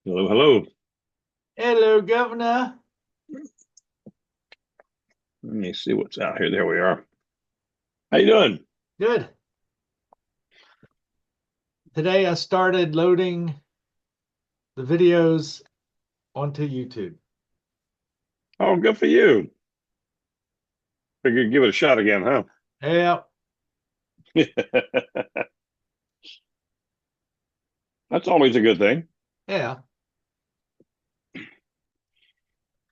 Hello, hello. Hello, Governor. Let me see what's out here. There we are. How you doing? Good. Today I started loading the videos onto YouTube. Oh, good for you. Figured give it a shot again, huh? Yeah, That's always a good thing. yeah.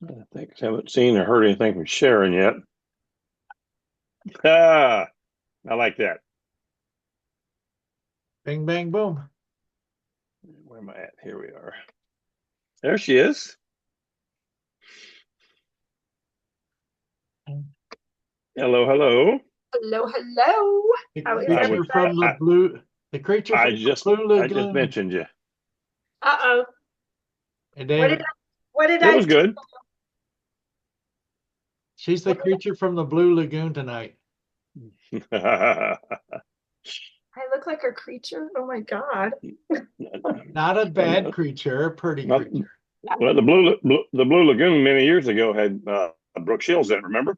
I think I haven't seen or heard anything from Sharon yet. Ah, I like that. Bing, bang, boom. Where am I at? Here we are. There she is. Hello, hello. Hello, hello. The How is I creature would. from everybody? the blue, the creature I from the just. blue I just lagoon. mentioned you. Uh-oh. Hey, What did David, what did It I was do? good. she's the creature from the blue lagoon tonight. I look like a creature? Oh my God. Not a bad creature, a pretty Well, creature. the Blue Lagoon many years ago had Brooke Shields in it. Remember?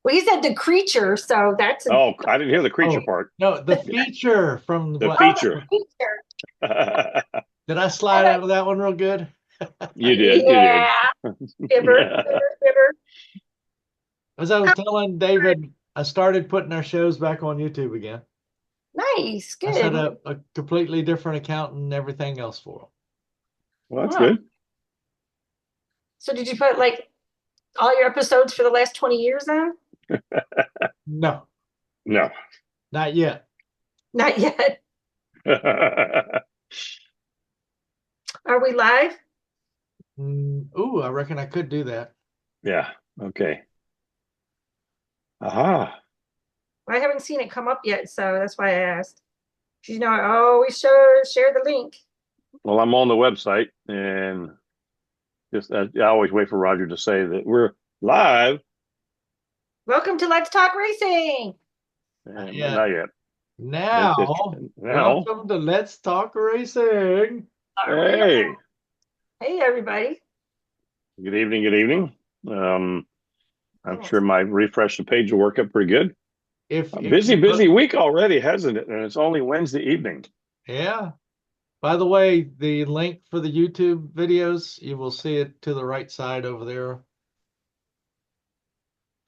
Well, you said the creature, so that's a Oh, I didn't hear the creature Oh, part. no, the feature from the The black. oh, the feature. creature. Did I I slide thought, out of that one real good? You did. You did. yeah, fibber, fibber, fibber. As I was Oh, telling David, I started putting our shows back on YouTube again. nice, I set good. up a completely different account and everything else for Well, that's Wow. good. So did you put like all your episodes for the last 20 years on? them. No, No. not yet. Not yet. Are we live? Ooh, I reckon I could do that. Yeah. Okay. Aha. I haven't seen it come up yet, so that's why I asked. You know, I always share the link. Well, I'm on the website and just I always wait for Roger to say that we're live. Welcome to Let's Talk Racing. Not But yet. not yet. It's Now, now. welcome to Let's Talk Racing. Are we Hey. on? Hey, everybody. Good evening. Good evening. Um, I'm Oh, sure my refresh the page will work up pretty good. If A if busy, you look, busy week already, hasn't it? And it's only Wednesday evening. yeah. By the way, the link for the YouTube videos, you will see it to the right side over there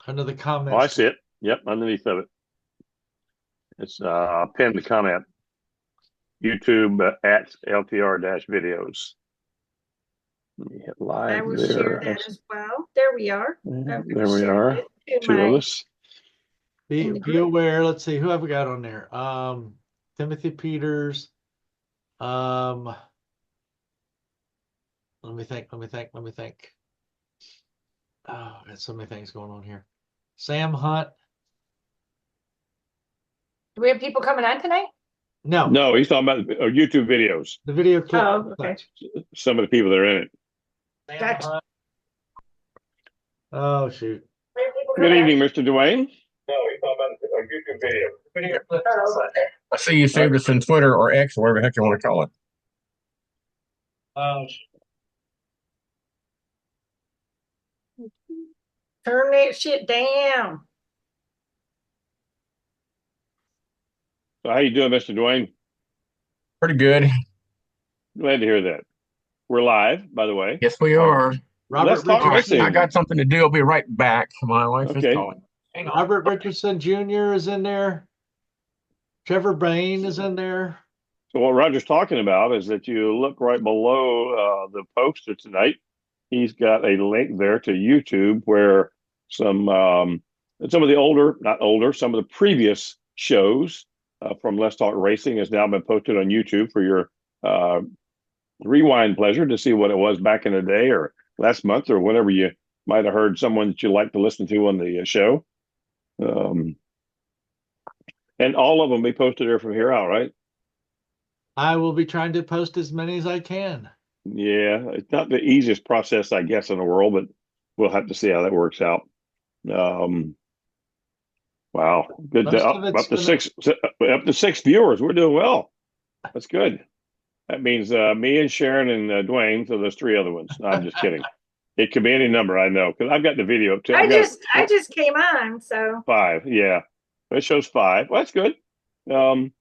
under the Oh, I comments. see it. Yep, underneath of it. It's pinned comment. YouTube at LTR-videos. Let me hit I live will share there. that as well. There we are. I've There we shared are. it to Two of my us. in the Be group. aware. Let's see, who have we got on there? Timothy Peters. Um, let me think. Oh, got so many things going on here. Sam Hunt. Do we have people coming on tonight? No, No, he's talking about YouTube videos. the video clip Oh, okay. such. Some of the people that are in it. Sam Gotcha. Hunt. Oh shoot. We have people Good coming on. evening, Mr. Duane. Video clip Oh, such. I see you Uh, saved us in Twitter or X or whatever the heck you want to call it. Oh, turn that shit down. so how you doing, Mr. Duane? Pretty good. Glad to hear that. We're live, by the way. Yes, we are. Let's Robert talk All right. I Richardson. got racing. something to do. I'll be right back. My wife is Okay. calling. Hang on. Robert Richardson Jr. is in there. Trevor Bain is in there. So what Roger's talking about is that you look right below the poster tonight. He's got a link there to YouTube where some some of the older, not older, some of the previous shows from Let's Talk Racing has now been posted on YouTube for your uh, rewind pleasure to see what it was back in the day or last month or whenever you might have heard someone that you like to listen to on the show. Um, and all of them be posted there from here out, right? I will be trying to post as many as I can. Yeah, it's not the easiest process, I guess, in the world, but we'll have to see how that works out. Um, wow, good. Most of it's Up to gonna six, up to six viewers. We're doing well. That's good. That means me and Sharon and Duane. So there's three other ones. No, I'm just kidding. It could be any number, I know, because I've got the video up too. I just came on, so five. Yeah, it shows five. Well, that's good. Um,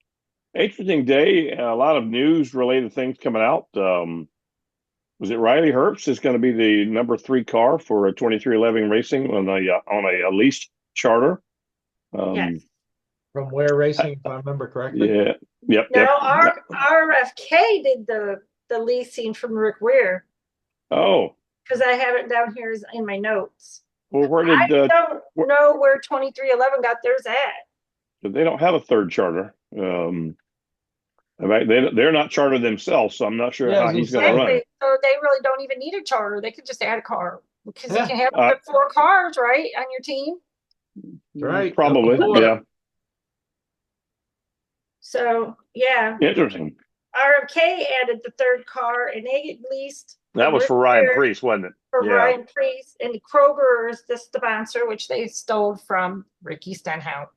Interesting day. A lot of news related things coming out. Was it Riley Herbst is going to be the number 3 car for a 2311 Racing on a leased charter? yes. From Where Racing, if I remember correctly. Yeah. Yep. No, Yep. our RFK did the leasing from Rick Weir Oh, because I have it down here in my notes. well, where I did don't know where 2311 got theirs at. they don't have a third charter? Right, they're not chartered themselves, so I'm not sure Yeah, how he's going to run. Exactly. So they really don't even need a charter. They could just add a car because you Yeah. can have up to 4 cars, right, on your team. Right. Probably. Open Yeah. So yeah, Interesting. RFK added the 3rd car, and they get leased. That was Rick for Ryan Weir Priest, wasn't it? for Yeah. Ryan Priest, and Kroger is the sponsor, which they stole from Ricky Stenhouse.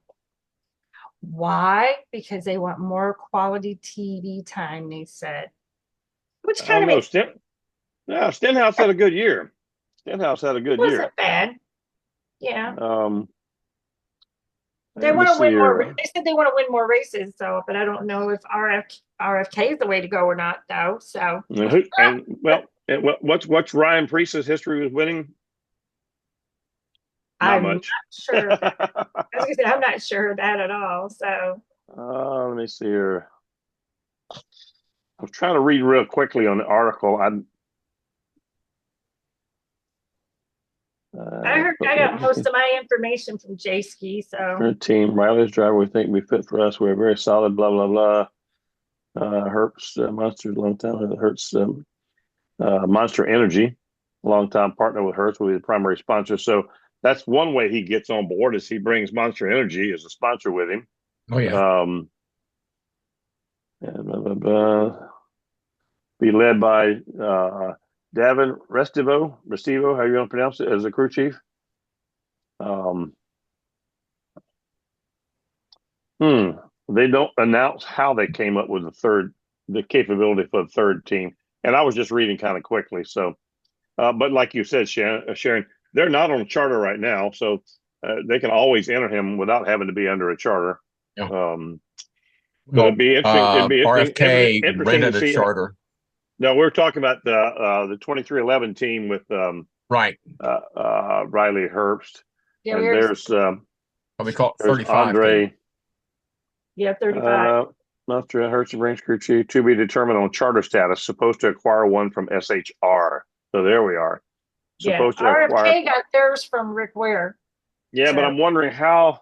Why? Because they want more quality TV time, they said. Which I kind don't of know. makes Stenhouse had a good year. Stenhouse had a good year. wasn't bad. Yeah. They Let me want to see win more. here. They said they want to win more races, so but I don't know if RFK is the way to go or not, though. So What's Ryan Priest's history with winning? Not I'm much. not sure. I was gonna say I'm not sure of that at all. So Let me see here. I was trying to read real quickly on the article. I heard I got most of my information from J Ski. So Her team, Riley's driver, we think we fit for us. We're very solid. Blah blah blah. Hertz Monster, long time. Hertz Monster Energy, long-time partner with Hertz, will be the primary sponsor. So that's one way he gets on board is he brings Monster Energy as a sponsor with him. Oh yeah. And be led by Davin Restivo, how you want to pronounce it, as the crew chief. They don't announce how they came up with the capability for the third team. And I was just reading kind of quickly. So, but like you said, Sharon, they're not on a charter right now, so they can always enter him without having to be under a charter. Yeah. But it'd be interesting. RFK interesting rented to a see. charter. No, we're talking about the 2311 team with Right. Riley Herbst. yeah, And there's We call it there's 35 Andre. team. 35. Monster Herbst and Range Crew Chief to be determined on charter status. Supposed to acquire one from SHR. So there we are. Supposed to RFK acquire. got theirs from Rick Ware. Yeah, but So- I'm wondering how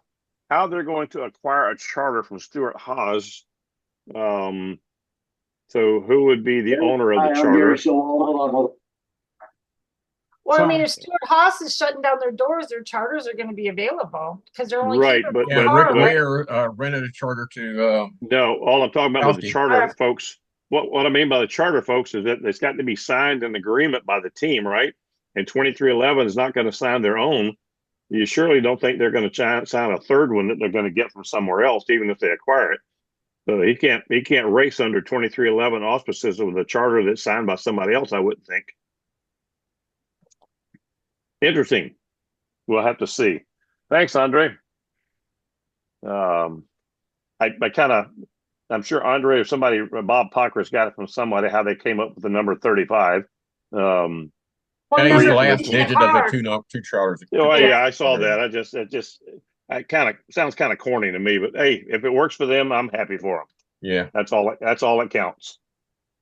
they're going to acquire a charter from Stuart Haas. So who would be the owner of the charter? Well, I mean, if Stuart Haas is shutting down their doors, their charters are going to be available because they're only Right, keeping but- one Yeah, car Rick away. Ware rented a charter to No, all I'm talking about with the Healthy. charter folks. What I mean by the charter folks is that it's got to be signed an agreement by the team, right? And 2311 is not going to sign their own. You surely don't think they're going to sign a third one that they're going to get from somewhere else, even if they acquire it. So he can't race under 2311 auspices with a charter that's signed by somebody else, I wouldn't think. Interesting. We'll have to see. Thanks, Andre. I'm sure Andre or somebody, Bob Pockrass got it from somebody how they came up with the number 35. Well, and he's number the last 50 digit car. of the two charters. Oh Yeah. yeah, I saw that. It kind of sounds kind of corny to me, but hey, if it works for them, I'm happy for them. Yeah. That's all that counts.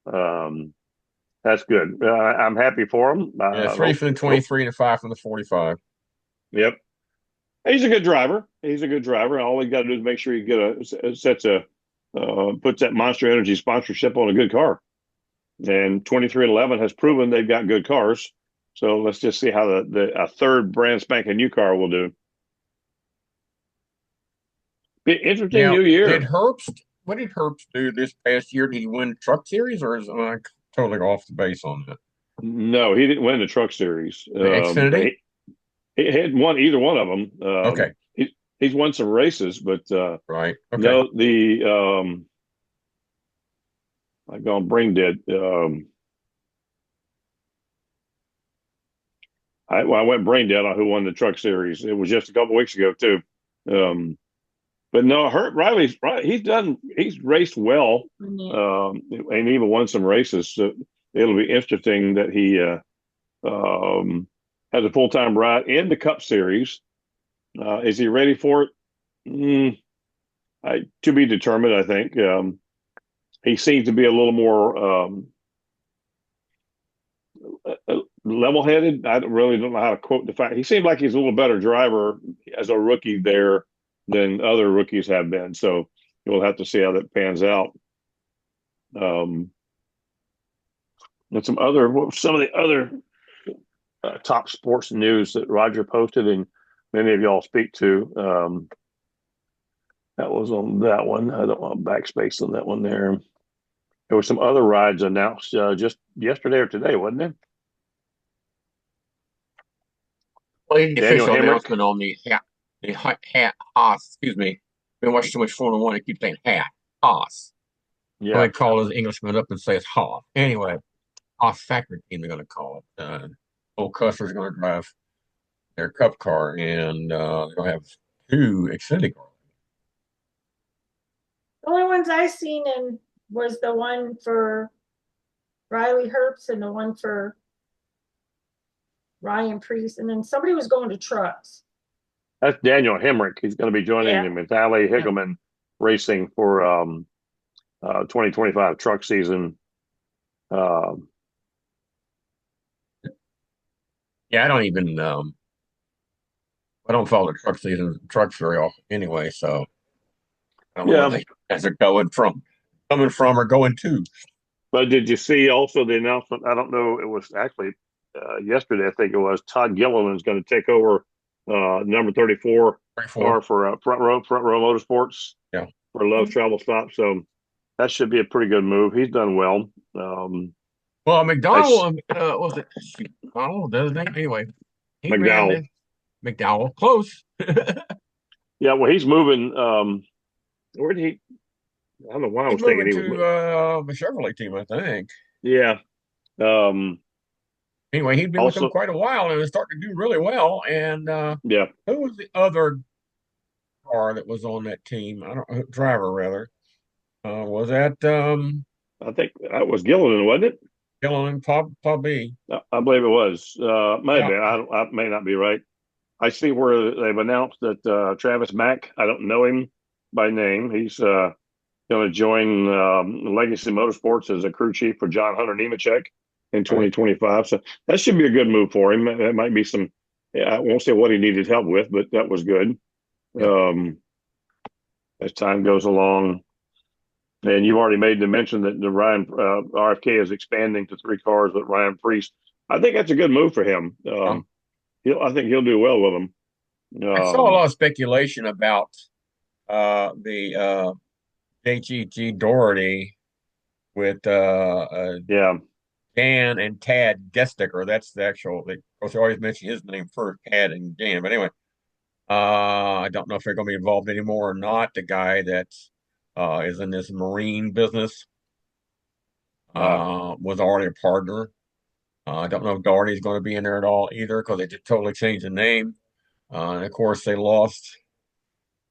That's good. I'm happy for them. 3 from the 23 and a 5 from the 45. Yep. He's a good driver. All he got to do is make sure he puts that Monster Energy sponsorship on a good car. And 2311 has proven they've got good cars. So let's just see how a third brand spanking new car will do. Be interesting Now, new year. What did Herbst do this past year? Did he win the Truck Series, or is I totally off the base on that? No, he didn't win the Truck Series. The Xfinity? He hadn't won either one of them. Okay. He's won some races, but Right. Okay. no, the I've gone brain dead. I went brain dead on who won the Truck Series. It was just a couple weeks ago too. Um, but no, Hurt Riley's right. He's raced well, Yeah. and even won some races. So it'll be interesting that he has a full time ride in the Cup Series. Is he ready for it? Mm, to be determined, I think. He seems to be a little more level-headed. I really don't know how to quote the fact. He seemed like he's a little better driver as a rookie there than other rookies have been. So we'll have to see how that pans out. And some of the other top sports news that Roger posted, and many of y'all speak to. That was on that one. I don't want backspace on that one there. There were some other rides announced just yesterday or today, wasn't there? Well, the Daniel official Hemrick. announcement on the Haas, excuse me. Been watching too much Formula One. I keep saying Haas. So Yeah. they call his Englishman up and say it's Haas. Anyway, Haas factory team they're going to call it. Old Custer's going to drive their Cup car, and they're going to have two Xfinity cars. The only ones I seen in was the one for Riley Herbst and the one for Ryan Priest, and then somebody was going to trucks. That's Daniel Hemrick. He's going to be joining Yeah. the Metali Hickleman Racing for 2025 truck season. Yeah, I don't follow the trucks very often anyway, so I don't know where Yeah. they guys are coming from or going to. But did you see also the announcement? I don't know. It was actually yesterday. I think it was Todd Gilliland is going to take over number 34 34. car for Front Row Motorsports Yeah. for Love's Travel Stop. So that should be a pretty good move. He's done well. Well, McDowell was it McDowell? Does name anyway? He ran McDowell. the McDowell close. Yeah, well, he's moving. Where did he? I don't know why I He's was thinking moving he was to moving. the Chevrolet team, I think. Yeah. Um, Anyway, he'd been with them also, quite a while and is starting to do really well. And yeah, who was the other car that was on that team? I don't driver rather. Was that I think that was Gilliland, wasn't it? Gilliland Pobby? I believe it was. Maybe Yeah. I may not be right. I see where they've announced that Travis Mack. I don't know him by name. He's going to join Legacy Motorsports as a crew chief for John Hunter Nemechek in Right. 2025. So that should be a good move for him. That might be some. Yeah, I won't say what he needed help with, but that was good. Yeah. As time goes along, and you've already made the mention that the Ryan RFK is expanding to 3 cars with Ryan Priest. I think that's a good move for him. I think he'll do well with them. I saw a lot of speculation about the HEG Doherty with Yeah, Dan and Tad Gesticker. That's the actual. Of course, they always mention his name first, Tad and Dan. But anyway, I don't know if they're going to be involved anymore or not. The guy that is in this marine business was already a partner. I don't know if Doherty's going to be in there at all either because they just totally changed the name. And of course, they lost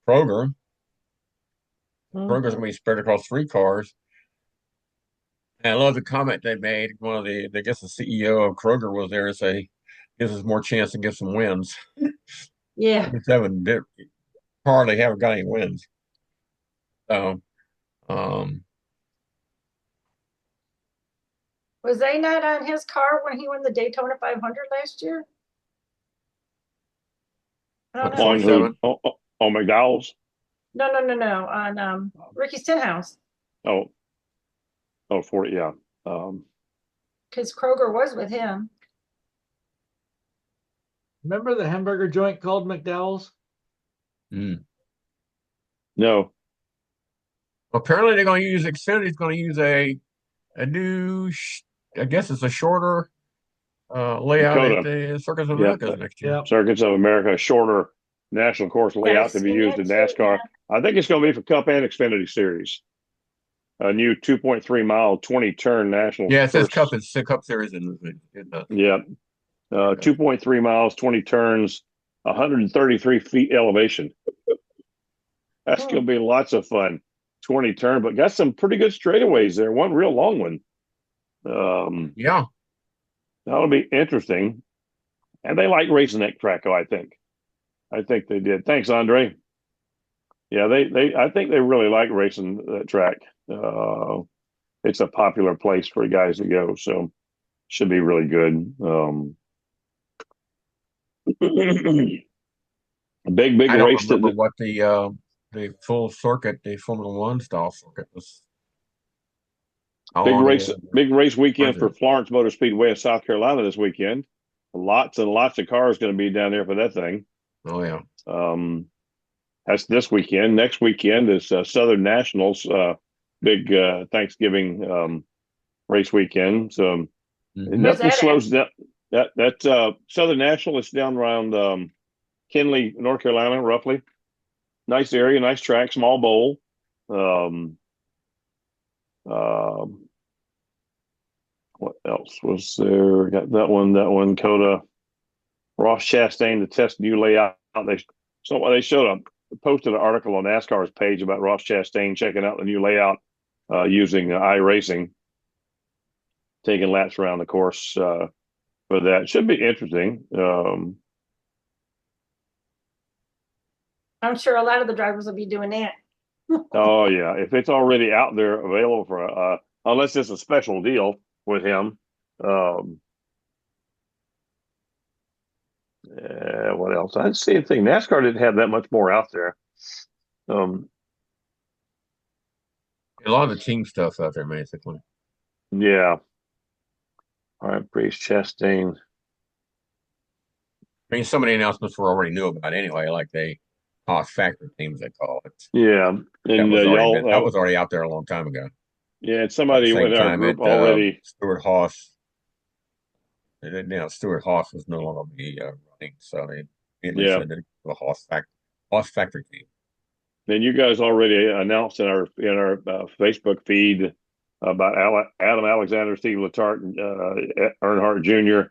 Kroger. Kroger's going to be spread across 3 cars. And I love the comment they made. One of I guess the CEO of Kroger was there and say, gives us more chance to get some wins. Yeah. Hardly haven't got any wins. So, um, Was they not on his car when he won the Daytona 500 last year? I don't what, know. on who? 27? On McDowell's. No. On Ricky Stenhouse. Oh, 40. Yeah. Because Kroger was with him. Remember the hamburger joint called McDowell's? Mm. No. Apparently, they're going to use Xfinity's going to use a new, I guess it's a shorter layout at Dakota. the Circus of Yeah. Americas next year. Yeah. Circuits of America, a shorter national course layout to be seen used that in too, NASCAR. yeah. I think it's going to be for Cup and Xfinity Series. a new 2.3 mile, 20 turn national Yeah, it says first. Cup Series in the Yeah. 2.3 miles, 20 turns, 133 feet elevation. That's Hmm. going to be lots of fun. 20 turn, but got some pretty good straightaways there. One real long one. Yeah. That'll be interesting. And they like racing that track, I think. I think they did. Thanks, Andre. Yeah, I think they really like racing that track. It's a popular place for guys to go, so should be really good. Big I don't race remember to what the full circuit, the Formula One style circuit was. How long it is? big race Where weekend is for it? Florence Motor Speedway of South Carolina this weekend. Lots and lots of cars going to be down there for that thing. Oh yeah. That's this weekend. Next weekend is Southern Nationals, big Thanksgiving race weekend. So Mm-hmm. Where's nothing that at? slows down. That Southern National is down around Kinley, North Carolina, roughly. Nice area, nice track, small bowl. Um, um, what else was there? Got that one, Coda. Ross Chastain to test new layout. They showed up, posted an article on NASCAR's page about Ross Chastain checking out the new layout using iRacing, taking laps around the course for that. Should be interesting. I'm sure a lot of the drivers will be doing that. Oh yeah, if it's already out there available for unless it's a special deal with him. Um, what else? I didn't see anything. NASCAR didn't have that much more out there. Um, A lot of the team stuff out there, basically. yeah. All right, Priest Chastain. I mean, some of the announcements we already knew about anyway, like the cost factor teams they call it. Yeah, and That y'all, was already out there a long time ago. yeah, and At the somebody same in our time, group already. Stuart Haas, Stuart Haas was no longer be running, so they immediately Yeah, said that the Haas factory team. and you guys already announced in our Facebook feed about Adam Alexander, Steve Letarte, and Earnhardt Jr.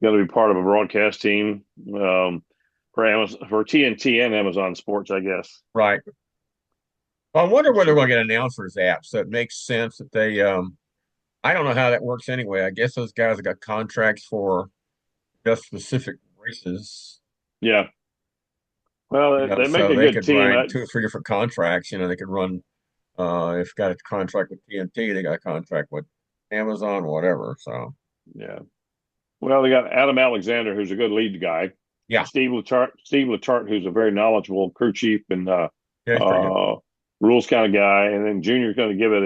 going to be part of a broadcast team for Amazon, for TNT and Amazon Sports, I guess. Right. Well, I wonder whether So, we're going to get announcers apps. So it makes sense that they. I don't know how that works anyway. I guess those guys have got contracts for just specific races. yeah. Well, they make So a they good could team. run 2 or 3 different contracts. They could run. If got a contract with TNT, they got a contract with Amazon, whatever. So Yeah. Well, they got Adam Alexander, who's a good lead guy. yeah, Steve Letarte, who's a very knowledgeable crew chief and yeah, he's pretty good. uh, rules kind of guy. And then Junior's going to give it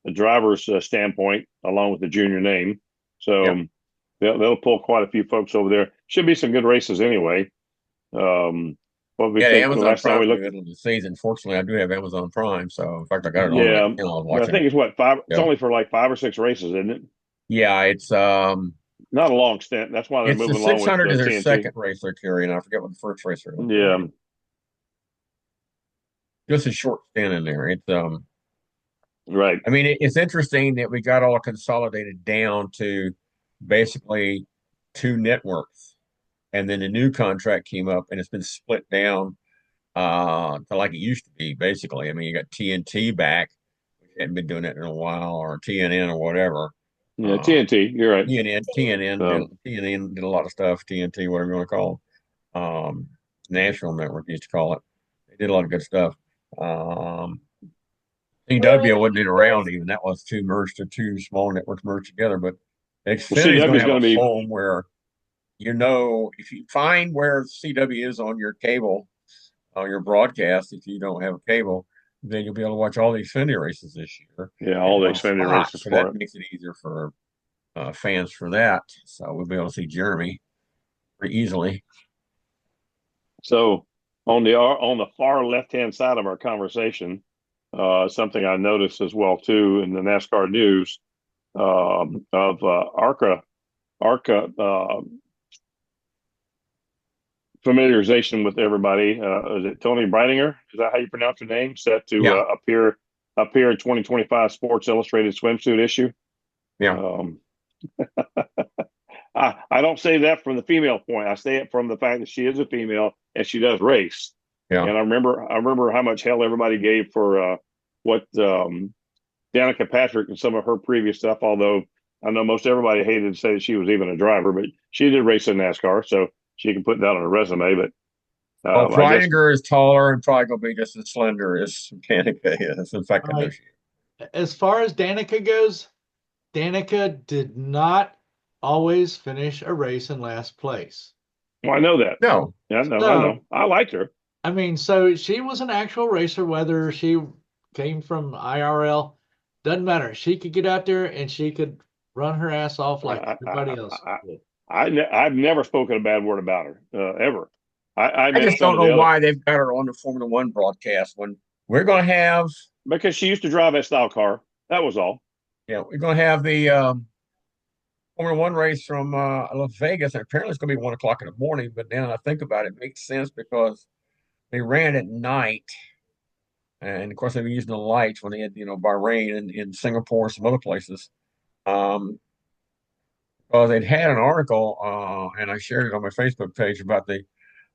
a driver's standpoint along with the junior name. So Yeah, they'll pull quite a few folks over there. Should be some good races anyway. What we yeah. The think the Amazon last time we Prime in the looked, middle of the season. Fortunately, I do have Amazon Prime, so in fact, I got it on right yeah, now. I was I watching think it. it's what five. It's Yeah, only for like 5 or 6 races, isn't it? yeah. Not a long stint. That's why they're It's the moving along with 600 is their TNT. second race they're carrying. I forget what the first race they're Yeah, carrying. Just a short stint in there. right. I mean, it's interesting that we got all consolidated down to basically 2 networks, and then the new contract came up, and it's been split down to like it used to be. Basically, I mean, you got TNT back, which hadn't been doing that in a while, or TNN or whatever. Yeah, Uh, TNT. You're right. TNN did a lot of stuff. TNT, whatever you want to call it. National Network used to call it. They did a lot of good stuff. Um, Well, CW wasn't around even. That was two small networks merged together. But Well, Xfinity is going CW to is have going a to be home where if you find where CW is on your cable, your broadcast, if you don't have a cable, then you'll be able to watch all the Xfinity races this year all in the one Xfinity spot. races So for that it. makes it easier for fans for that. So we'll be able to see Jeremy pretty easily. So on the far left hand side of our conversation, something I noticed as well too in the NASCAR news of ARCA familiarization with everybody. Is it Tony Breidinger? Is that how you pronounce your name? Set to Yeah, appear appear in 2025 Sports Illustrated swimsuit issue. Yeah. I don't say that from the female point. I say it from the fact that she is a female and she does race. Yeah. And I remember how much hell everybody gave for what Danica Patrick and some of her previous stuff. Although I know most everybody hated to say that she was even a driver, but she did race in NASCAR, so she can put that on her resume. But Well, I guess Kreininger is taller and probably going to be just as slender as Danica is. In fact, I know Right. she is. As far as Danica goes, Danica did not always finish a race in last place. I know that. No. Yeah, I So, know. I liked her. I mean, so she was an actual racer, whether she came from IRL, doesn't matter. She could get out there and she could run her ass off like I, everybody else did. I've never spoken a bad word about her ever. I I met just some don't of know the other why they've got her on the Formula One broadcast when we're going to have, because she used to drive that style car. That was all. we're going to have the Formula One race from Las Vegas, and apparently it's going to be 1 o'clock in the morning. But now I think about it, it makes sense because they ran at night, and of course they were using the lights when they had, Bahrain and in Singapore and some other places. Well, they'd had an article, and I shared it on my Facebook page about the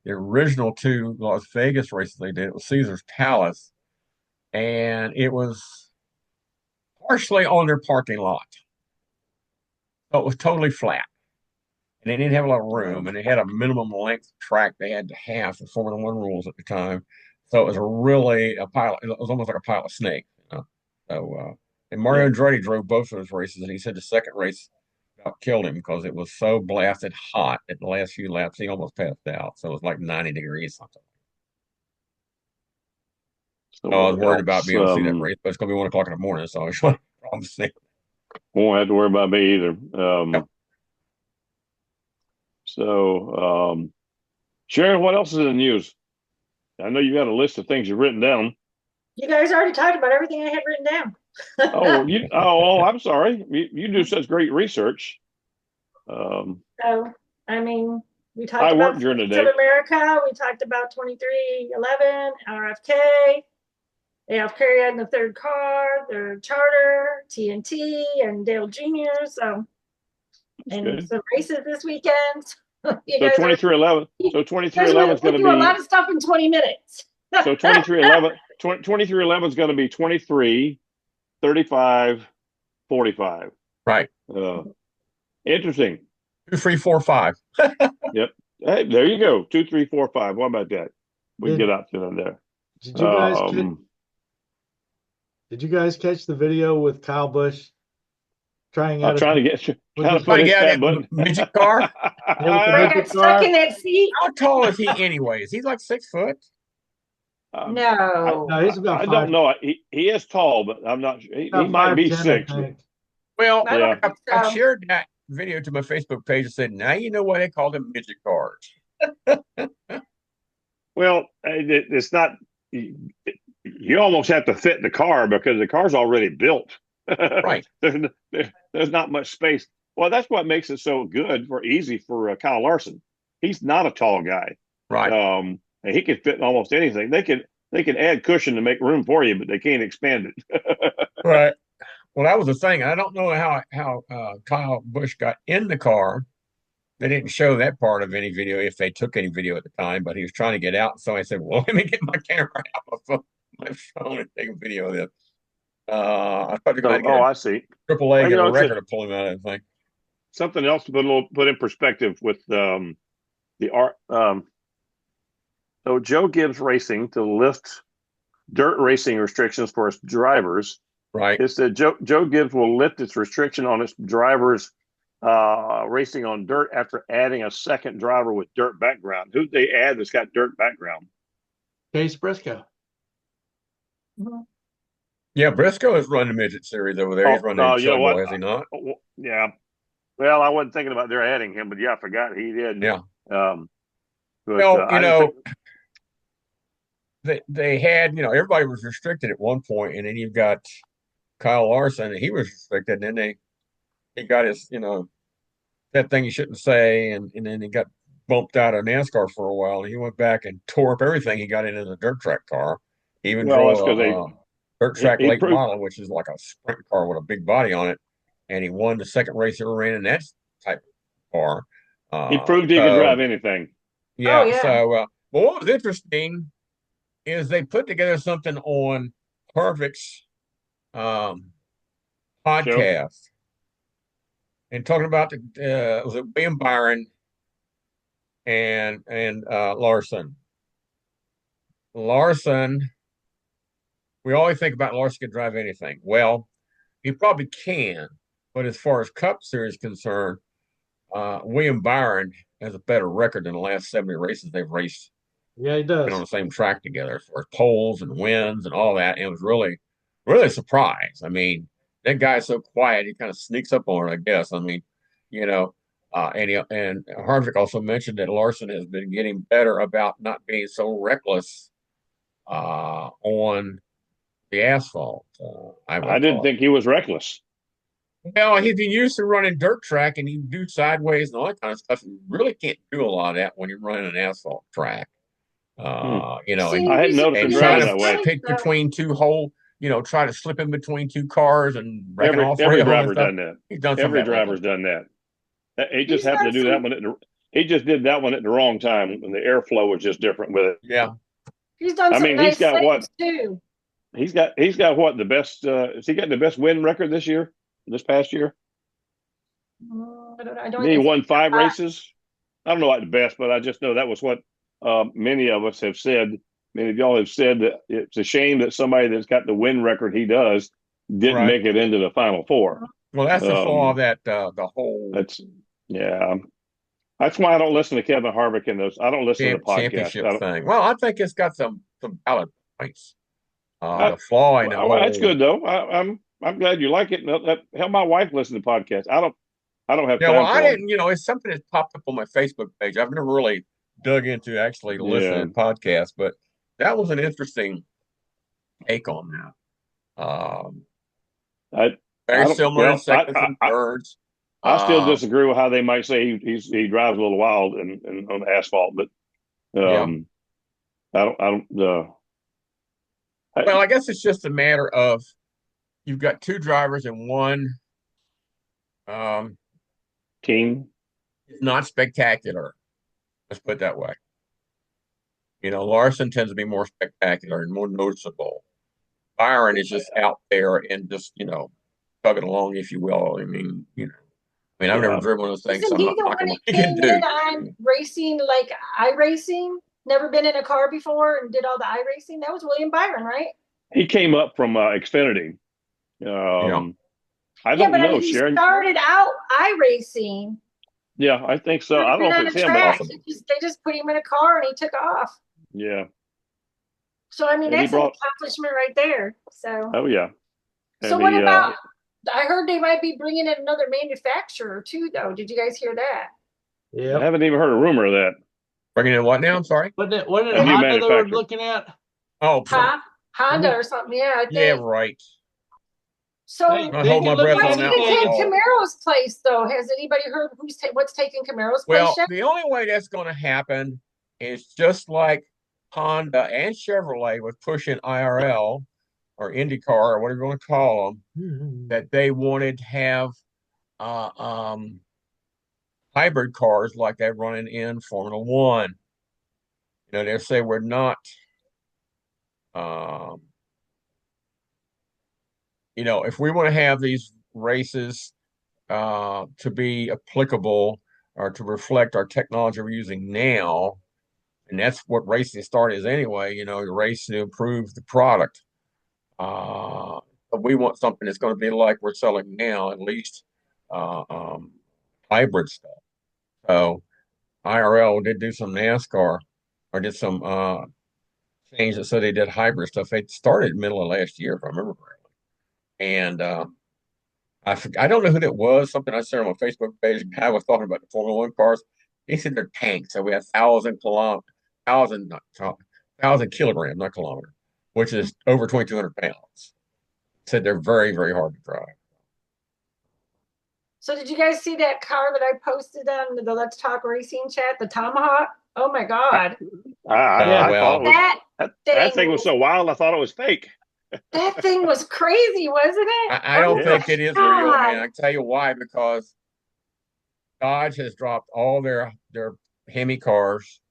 original two Las Vegas races they did. It was Caesar's Palace, and it was partially on their parking lot. So it was totally flat. And they didn't have a lot of room, and they had a minimum length track they had to have for Formula One rules at the time. So it was really a pile. It was almost like a pile of snakes. So, and Mario Andretti drove both of those races, and he said the second race about killed him because it was so blasted hot at the last few laps. He almost passed out. So it was like 90 degrees something. So I was what worried about else? being able to see that race, but it's going to be 1 o'clock in the morning, so I should promise you. Won't have to worry about me either. Yep. Sharon, what else is in the news? I know you got a list of things you've written down. You guys already talked about everything I had written down. I'm sorry. You do such great research. So, I mean, we talked I about worked during the Fleets of day. America. We talked about 2311, RFK. They have carry out in the third car, their charter, TNT, and Dale Jr. So, and good. some races this weekend. You So guys 2311. So 2311 is going to do a be. lot of stuff in 20 minutes. So 2311 is going to be 23, 35, 45. Right. Interesting. 2, 3, 4, 5. Yep. Hey, there you go. 2, 3, 4, 5. What about that? We Did- get out to them there. Did you guys did you guys catch the video with Kyle Busch trying I'm out trying to Trying put to his get fat that button. midget car? They got stuck in that seat. How tall is he anyways? He's like 6 foot. No. No, he's about I five. don't know. He is tall, but I'm not sure. He might be 5'10", 6. I think. Well, I don't think I so. shared that video to my Facebook page and said, now you know why they call them midget cars. Well, it's not. You almost have to fit in the car because the car's already built. Right. There's not much space. Well, that's what makes it so good easy for Kyle Larson. He's not a tall guy. Right. And he can fit in almost anything. They can add cushion to make room for you, but they can't expand it. Right. Well, that was the thing. I don't know how Kyle Busch got in the car. They didn't show that part of any video, if they took any video at the time, but he was trying to get out. So I said, well, let me get my camera out of my phone and take a video of this. I thought they're going to get I see. AAA Well, get a record of pulling out of that thing. Something else to put in perspective with the art. So Joe Gibbs Racing to lift dirt racing restrictions for its drivers. Right. It said Joe Gibbs will lift its restriction on its drivers racing on dirt after adding a second driver with dirt background. Who'd they add that's got dirt background? Case Briscoe. Yeah, Briscoe is running the midget series over there. He's running the you know what? has he not? Yeah. Well, I wasn't thinking about they're adding him, but yeah, I forgot he did. Yeah. Well, they had, everybody was restricted at one point, and then you've got Kyle Larson, and he was restricted, and then he got his, that thing you shouldn't say, and then he got bumped out of NASCAR for a while, and he went back and tore up everything he got into the dirt track car. He even drove dirt track he late proved model, which is like a sprint car with a big body on it, and he won the second race he ever ran in that type of car. he proved he could drive So anything. Oh yeah, yeah. so but what was interesting is they put together something on Harvick's um, Show. podcast and talking about the was it William Byron and Larson. Larson, we always think about Larson can drive anything. Well, he probably can, but as far as Cup Series is concerned, William Byron has a better record than the last 70 races they've raced Yeah, he been on does. the same track together as far as poles and wins and all that. And it was really, really surprised. I mean, that guy's so quiet, he kind of sneaks up on it, I guess. I mean, you know, and Harvick also mentioned that Larson has been getting better about not being so reckless on the asphalt. I would I have didn't thought. think he was reckless. Well, he's been used to running dirt track and he can do sideways and all that kind of stuff. You really can't do a lot of that when you're running an asphalt track. Hmm. See, I hadn't noticed him And you try driving guys to that way. think pick though. between two whole, try to slip in between two cars and wrecking all three Every of them and driver stuff. done that. He's done some Every of that lately. driver's done that. He just He's happened to got do that some. one he just did that one at the wrong time, and the airflow was just different with it. Yeah. He's done I some mean, he's nice got what things too. he's got what the best. Has he got the best win record this past year? I don't He even won think 5 that. races. I don't know like the best, but I just know that was what many of us have said. Many of y'all have said that it's a shame that somebody that's got the win record he does didn't Right. make it into the final 4. Well, that's the flaw of that, the whole That's yeah. That's why I don't listen to Kevin Harvick and those. I don't listen to podcasts. championship thing. Well, I think it's got some valid points. The flaw in the Well, that's whole. good though. I'm glad you like it. Help my wife listen to podcasts. I don't have Yeah, well, time I for them. didn't, it's something that popped up on my Facebook page. I've never really dug into actually Yeah, listening to podcasts, but that was an interesting take on that. I Very I don't. similar in Well, seconds and thirds. I still Uh, disagree with how they might say he drives a little wild and on asphalt, but yeah. I don't. Well, I guess it's just a matter of you've got two drivers and one um, King. is not spectacular. Let's put it that way. Larson tends to be more spectacular and more noticeable. Byron is just out there and just, tugging along, if you will. I've never Yeah, driven one of those things, so Isn't I'm he not the one knocking that what he can came do. in on racing like iRacing? Never been in a car before and did all the iRacing? That was William Byron, right? he came up from Xfinity. Yeah. I Yeah, don't but I know, mean, he Sharon. started out iRacing. Yeah, I think so. I Never don't know been if on a it's him, but track. Possible. They just put him in a car and he took off. yeah, So I mean, and he that's an brought. accomplishment right there. So Oh yeah, so and what he. about? I heard they might be bringing in another manufacturer too, though. Did you guys hear that? I Yep. haven't even heard a rumor of that. Bringing in what now? I'm sorry. Wasn't it A new Honda they were manufacturer. looking at? Oh, Honda or something? Yeah, I think. yeah, right. So They hold can my look breath at what's on that going to one. take anything. Camaro's place, though? Has anybody heard what's taking Camaro's place Well, yet? the only way that's going to happen is just like Honda and Chevrolet was pushing IRL or IndyCar or whatever you want to call them, that they wanted to have uh, um, hybrid cars like they're running in Formula One. They say we're not, um, if we want to have these races to be applicable or to reflect our technology we're using now, and that's what racing start is anyway, the race to improve the product. But we want something that's going to be like we're selling now, at least uh, um, hybrid stuff. So IRL did do some NASCAR or did some change that said they did hybrid stuff. They started middle of last year, if I remember correctly. And I don't know who that was. Something I shared on my Facebook page. I was talking about the Formula One cars. He said they're tanks. So we have 1,000 kilograms, not kilometers, which is over 2,200 pounds. Said they're very, very hard to drive. So did you guys see that car that I posted on the Let's Talk Racing chat, the Tomahawk? Oh my God. I Well, thought it was That that thing was so wild. I thought it was fake. That thing was crazy, wasn't it? I don't Oh my think it is real, and God. I can tell you why, because Dodge has dropped all their Hemi cars,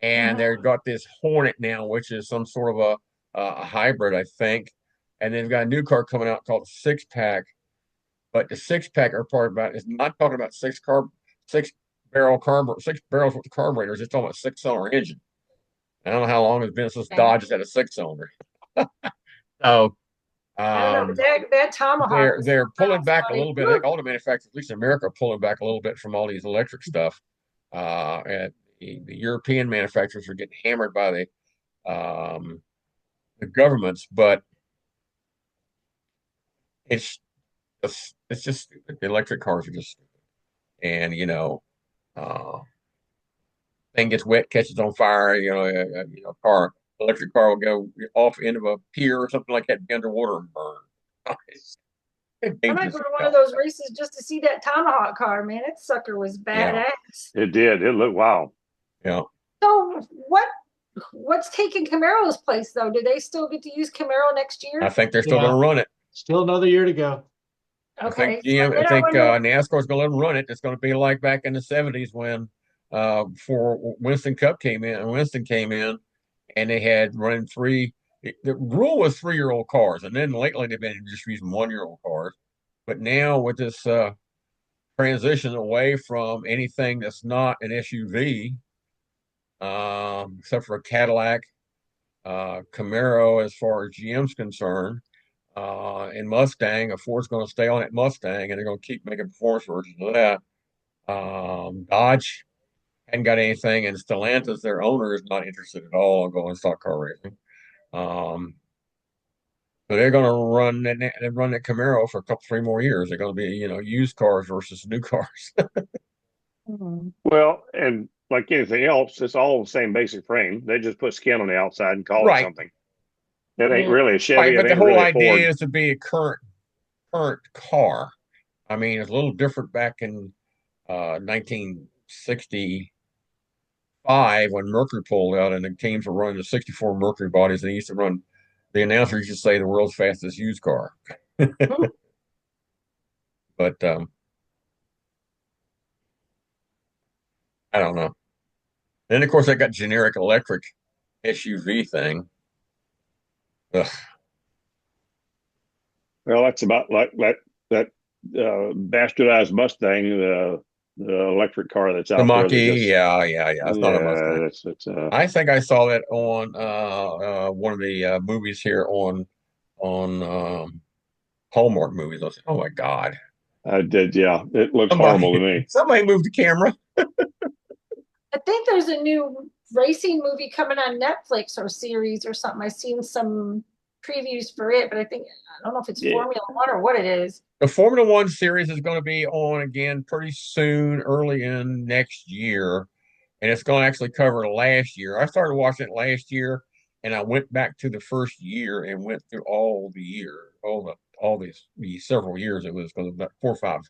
and Mhm. they've got this Hornet now, which is some sort of a hybrid, I think. And they've got a new car coming out called the Six Pack. But the six pack are part about is not talking about six barrel carb 6 barrels with the carburetors. It's talking about 6-cylinder engine. I don't know how long it's been since Okay. Dodge has had a 6-cylinder. So I don't know, but um, that Tomahawk was they're something pulling else, back a buddy. little bit. I think Woo. all the manufacturers, at least in America, are pulling back a little bit from all these electric stuff. And the European manufacturers are getting hammered by the governments, but it's it's just stupid. The electric cars are just stupid. And uh, thing gets wet, catches on fire, car, electric car will go off into a pier or something like that, be underwater and burn. It's I might dangerous go as to one of hell. those races just to see that Tomahawk car, man. That sucker was Yeah, badass. It did. It looked wow. yeah. So what's taking Camaro's place though? Do they still get to use Camaro next I year? think they're still going Yeah, to run it. still another year to go. I think Okay, so GM, I then I think wonder. NASCAR's going to let them run it. It's going to be like back in the '70s when before Winston came in, and they had running three. The rule was 3-year-old cars, and then lately they've been just using 1-year-old cars. But now with this transition away from anything that's not an SUV, except for a Cadillac, Camaro, as far as GM's concerned, and Mustang. Ford's going to stay on that Mustang, and they're going to keep making performance versions of that. Dodge hadn't got anything, and Stellantis, their owner, is not interested at all in going stock car racing. Um, so they're going to run that Camaro for a couple, 3 more years. They're going to be, used cars versus new cars. Hmm. Well, and like anything else, it's all the same basic frame. They just put skin on the outside and call it Right, something. It ain't Yeah. really a right. Chevy. It But the ain't whole really a idea Ford. is to be a current car. I mean, it's a little different back in 1965 when Mercury pulled out and the teams were running the 64 Mercury bodies. They used to run, the announcers used to say the world's fastest used car. But I don't know. Then, of course, I got generic electric SUV thing. Ugh, Well, that's about like that bastardized Mustang, the electric car that's the out there that Mach-E, just yeah, yeah, yeah. It's not a Mustang. yeah, it's I think I saw that on one of the movies here on Hallmark movies. I said, "Oh my God, I did, yeah. It looks horrible to somebody me. somebody moved the camera." I think there's a new racing movie coming on Netflix or series or something. I've seen some previews for it, but I don't know if it's Yeah. Formula One or what it is. The Formula One series is going to be on again pretty soon, early in next year, and it's going to actually cover last year. I started watching it last year, and I went back to the first year and went through all the year, all these several years. It was about 4, 5,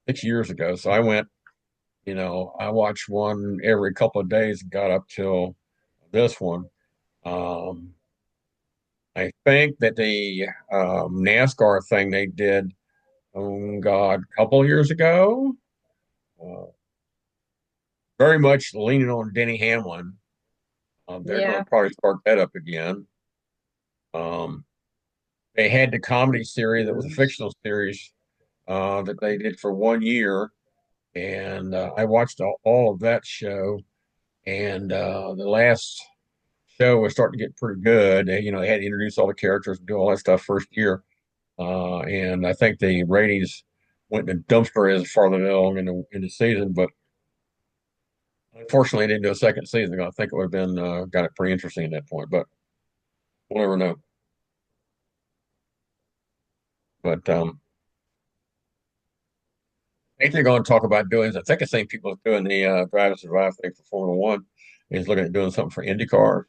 6 years ago. So I went, I watched one every couple of days and got up till this one. Um, I think that the NASCAR thing they did, oh God, a couple of years ago, uh, very much leaning on Denny Hamlin. They're going Yeah. to probably start that up again. Um, they had the comedy series that was a fictional series that they did for 1 year, and I watched all of that show. And the last show was starting to get pretty good. They had to introduce all the characters and do all that stuff first year. And I think the ratings went in the dumpster as farther along in the season, but unfortunately, they didn't do a second season. I think it would have been got it pretty interesting at that point, but we'll never know. But I think they're going to talk about doing. I think the same people doing the Drive to Survive thing for Formula One is looking at doing something for IndyCar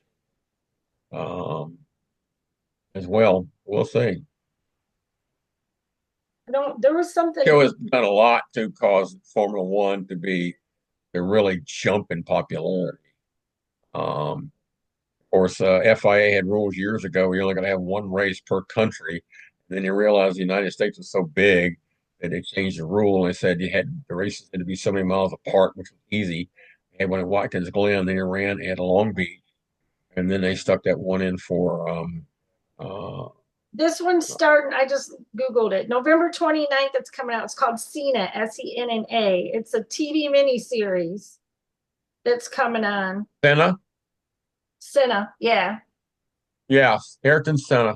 um, as well. We'll see. I don't, there was something, Show has done a lot to cause Formula One to really jump in popularity. Um, course, FIA had rules years ago. You're only going to have one race per country. And then you realize the United States was so big that they changed the rule and they said the races had to be so many miles apart, which was easy. And one at Watkins Glen, then you ran at Long Beach, and then they stuck that one in for uh, This one's starting, I just Googled it. November 29th, it's coming out. It's called Cena, Senna. It's a TV miniseries that's coming on. Senna. Senna, yeah. Yeah, Ayrton Senna,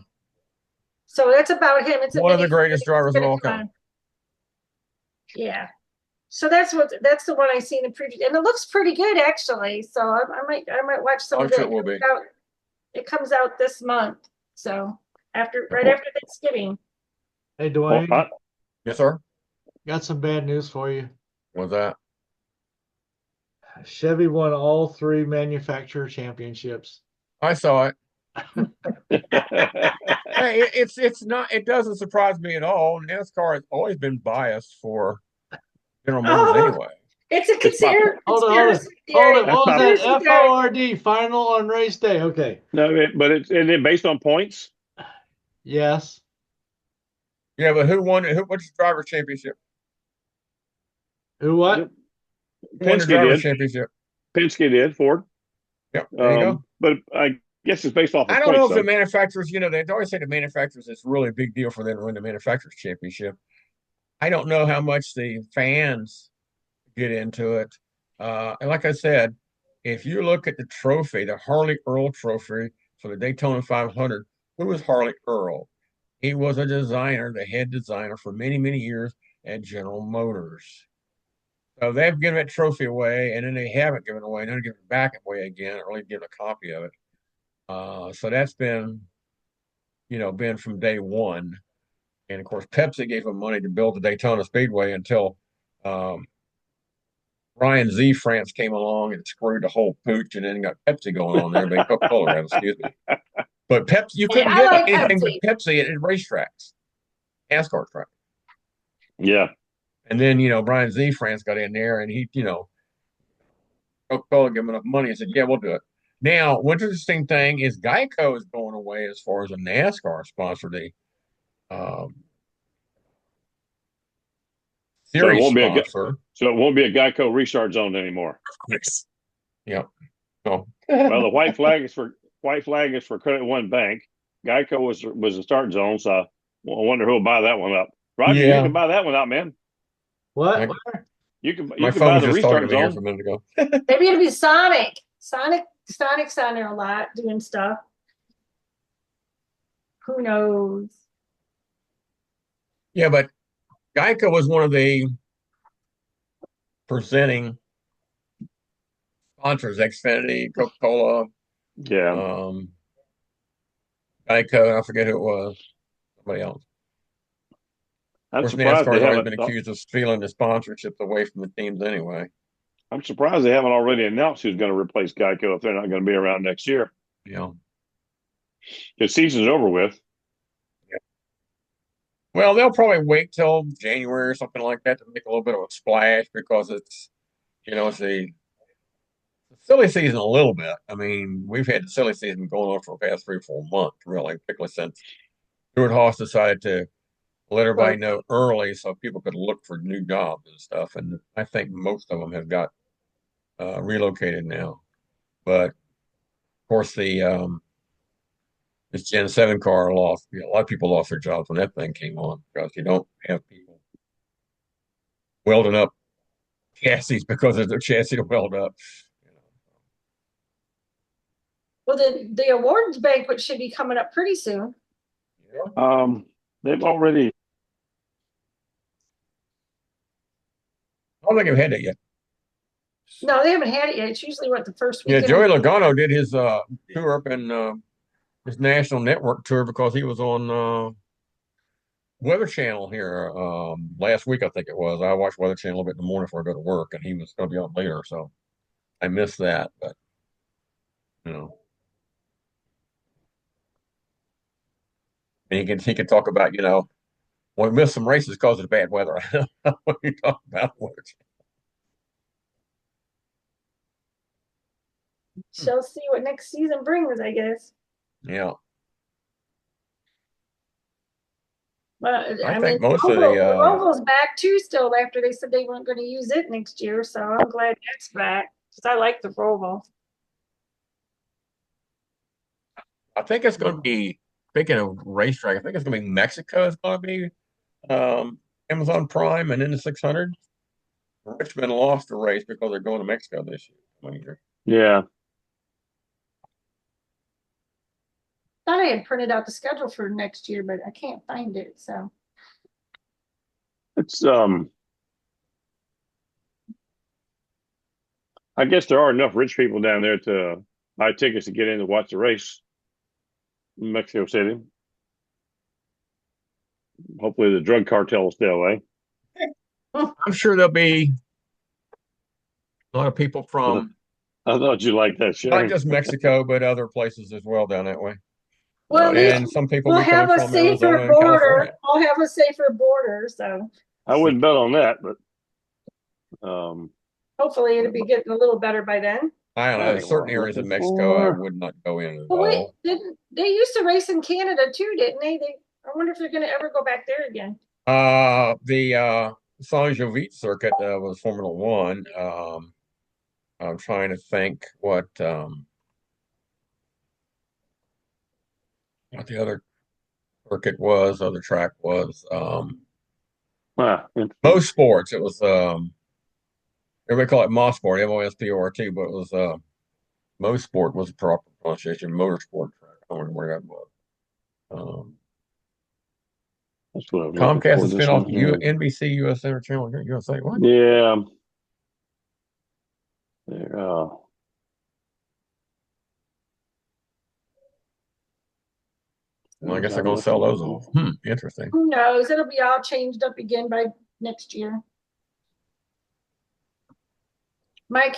So that's about him. It's a one of the miniseries. greatest It's drivers of gonna all come time. on. Yeah. So that's the one I seen in preview, and it looks pretty good actually. So I might watch some I'm of sure it. it will be. It comes out this month. So right Well, after Thanksgiving. Hey, well, Dwayne, Yes, sir. got some bad news for you. What's that? Chevy won all 3 manufacturer championships. I saw it. Hey, it's not. It doesn't surprise me at all. NASCAR has always been biased for General Motors Oh, anyway. it's a It's pop- Hold on, conspiracy hold theory. it. What was that? Conspiracy theory. FORD, final on race day. Okay. No, but it's based on points. Yes. Yeah, but who won? What's the driver championship? Who what? Who won the Penske driver did. championship? Penske did. Ford. Yep, there you go. But I guess it's based off I of don't know points, if the though. manufacturers, they always say the manufacturers, it's really a big deal for them to win the manufacturers championship. I don't know how much the fans get into it. And like I said, if you look at the trophy, the Harley Earl trophy for the Daytona 500, who was Harley Earl? He was a designer, the head designer for many, many years at General Motors. So they've given that trophy away, and then they haven't given it away, and then given it back away again, or only given a copy of it. So that's been from day one. And of course, Pepsi gave them money to build the Daytona Speedway until um, Ryan Z. France came along and screwed the whole pooch, and then got Pepsi going on there. But Coca-Cola, rather, excuse me. But Pepsi, you Hey, couldn't I get like anything Pepsi. but Pepsi at racetracks, NASCAR tracks. Yeah. And then, Brian Z. France got in there and he, Coca-Cola gave him enough money and said, yeah, we'll do it. Now, one interesting thing is Geico is going away as far as a NASCAR sponsor, the um, So it series won't be a sponsor. so it won't be a Geico restart zone anymore. Yes. Yep. So, Well, the white flag is for Credit One Bank. Geico was the start zone, so I wonder who'll buy that one up. Roger, you yeah, can buy that one out, man. What? You my can phone buy was the just talking to restart me here for zone. a minute ago. Maybe it'll be Sonic. Sonic's on there a lot doing stuff. Who knows? Yeah, but Geico was one of the presenting sponsors, Xfinity, Coca-Cola, Yeah, um, Geico, I forget who it was, somebody else. Of I'm course, surprised NASCAR they has always haven't. been accused of stealing the sponsorships away from the teams anyway. I'm surprised they haven't already announced who's going to replace Geico if they're not going to be around next year. The season's over with. Yeah. Well, they'll probably wait till January or something like that to make a little bit of a splash because it's the silly season a little bit. I mean, we've had the silly season going on for the past 3 or 4 months, really, particularly since Stuart Haas decided to let everybody know early so people could look for new jobs and stuff. And I think most of them have got relocated now. But of course, this Gen 7 car lost. A lot of people lost their jobs when that thing came on because you don't have people welding up chassis because there's no chassis to weld up. Well, the awards banquet should be coming up pretty soon. They've already. I don't think I've had that yet. No, they haven't had it yet. It's usually the first Yeah, weekend. Joey Logano did his tour up in his national network tour because he was on Weather Channel here last week, I think it was. I watched Weather Channel a little bit in the morning before I go to work, and he was going to be on later, so I missed that. But you know, and he can talk about well, we missed some races because of the bad weather. I don't know what you talk about Weather Channel. Shall see what next season brings, I guess. Yeah. But I I mean, think most of the The Roval's back too still after they said they weren't going to use it next year. So I'm glad that's back because I like the Roval. I think it's going to be, speaking of racetrack, I think it's going to be Mexico is going to be Amazon Prime, and then the 600. Richmond lost the race because they're going to Mexico this year. Yeah. Thought I had printed out the schedule for next year, but I can't find it. So It's I guess there are enough rich people down there to buy tickets to get in to watch the race in Mexico City. Hopefully the drug cartel will stay away. I'm sure there'll be a lot of people from I thought you liked that, not Sharon. just Mexico, but other places as well down that way. well, at least And some people we'll will be coming have a from Arizona safer and border. California. I'll have a safer border. So I wouldn't bet on that, but hopefully it'll be getting a little better by then. I don't know. that There's ain't what certain I'm areas of looking Mexico I for. would not go in at Well, wait, all. didn't they used to race in Canada too, didn't they? I wonder if they're going to ever go back there again. The San Jovite circuit was Formula One. I'm trying to think what the other circuit was, other track was. Interesting. Most sports. It was everybody call it Mosport, Mosport, but it was most sport was the proper pronunciation. Motorsport track. I don't remember where that was. That's what I was looking Comcast for. is This spin off one here. NBC USA or Channel USA. What? Yeah. There, Well, I guess they're I'm going to sell looking those for. off. Interesting. Who knows? It'll be all changed up again by next year. My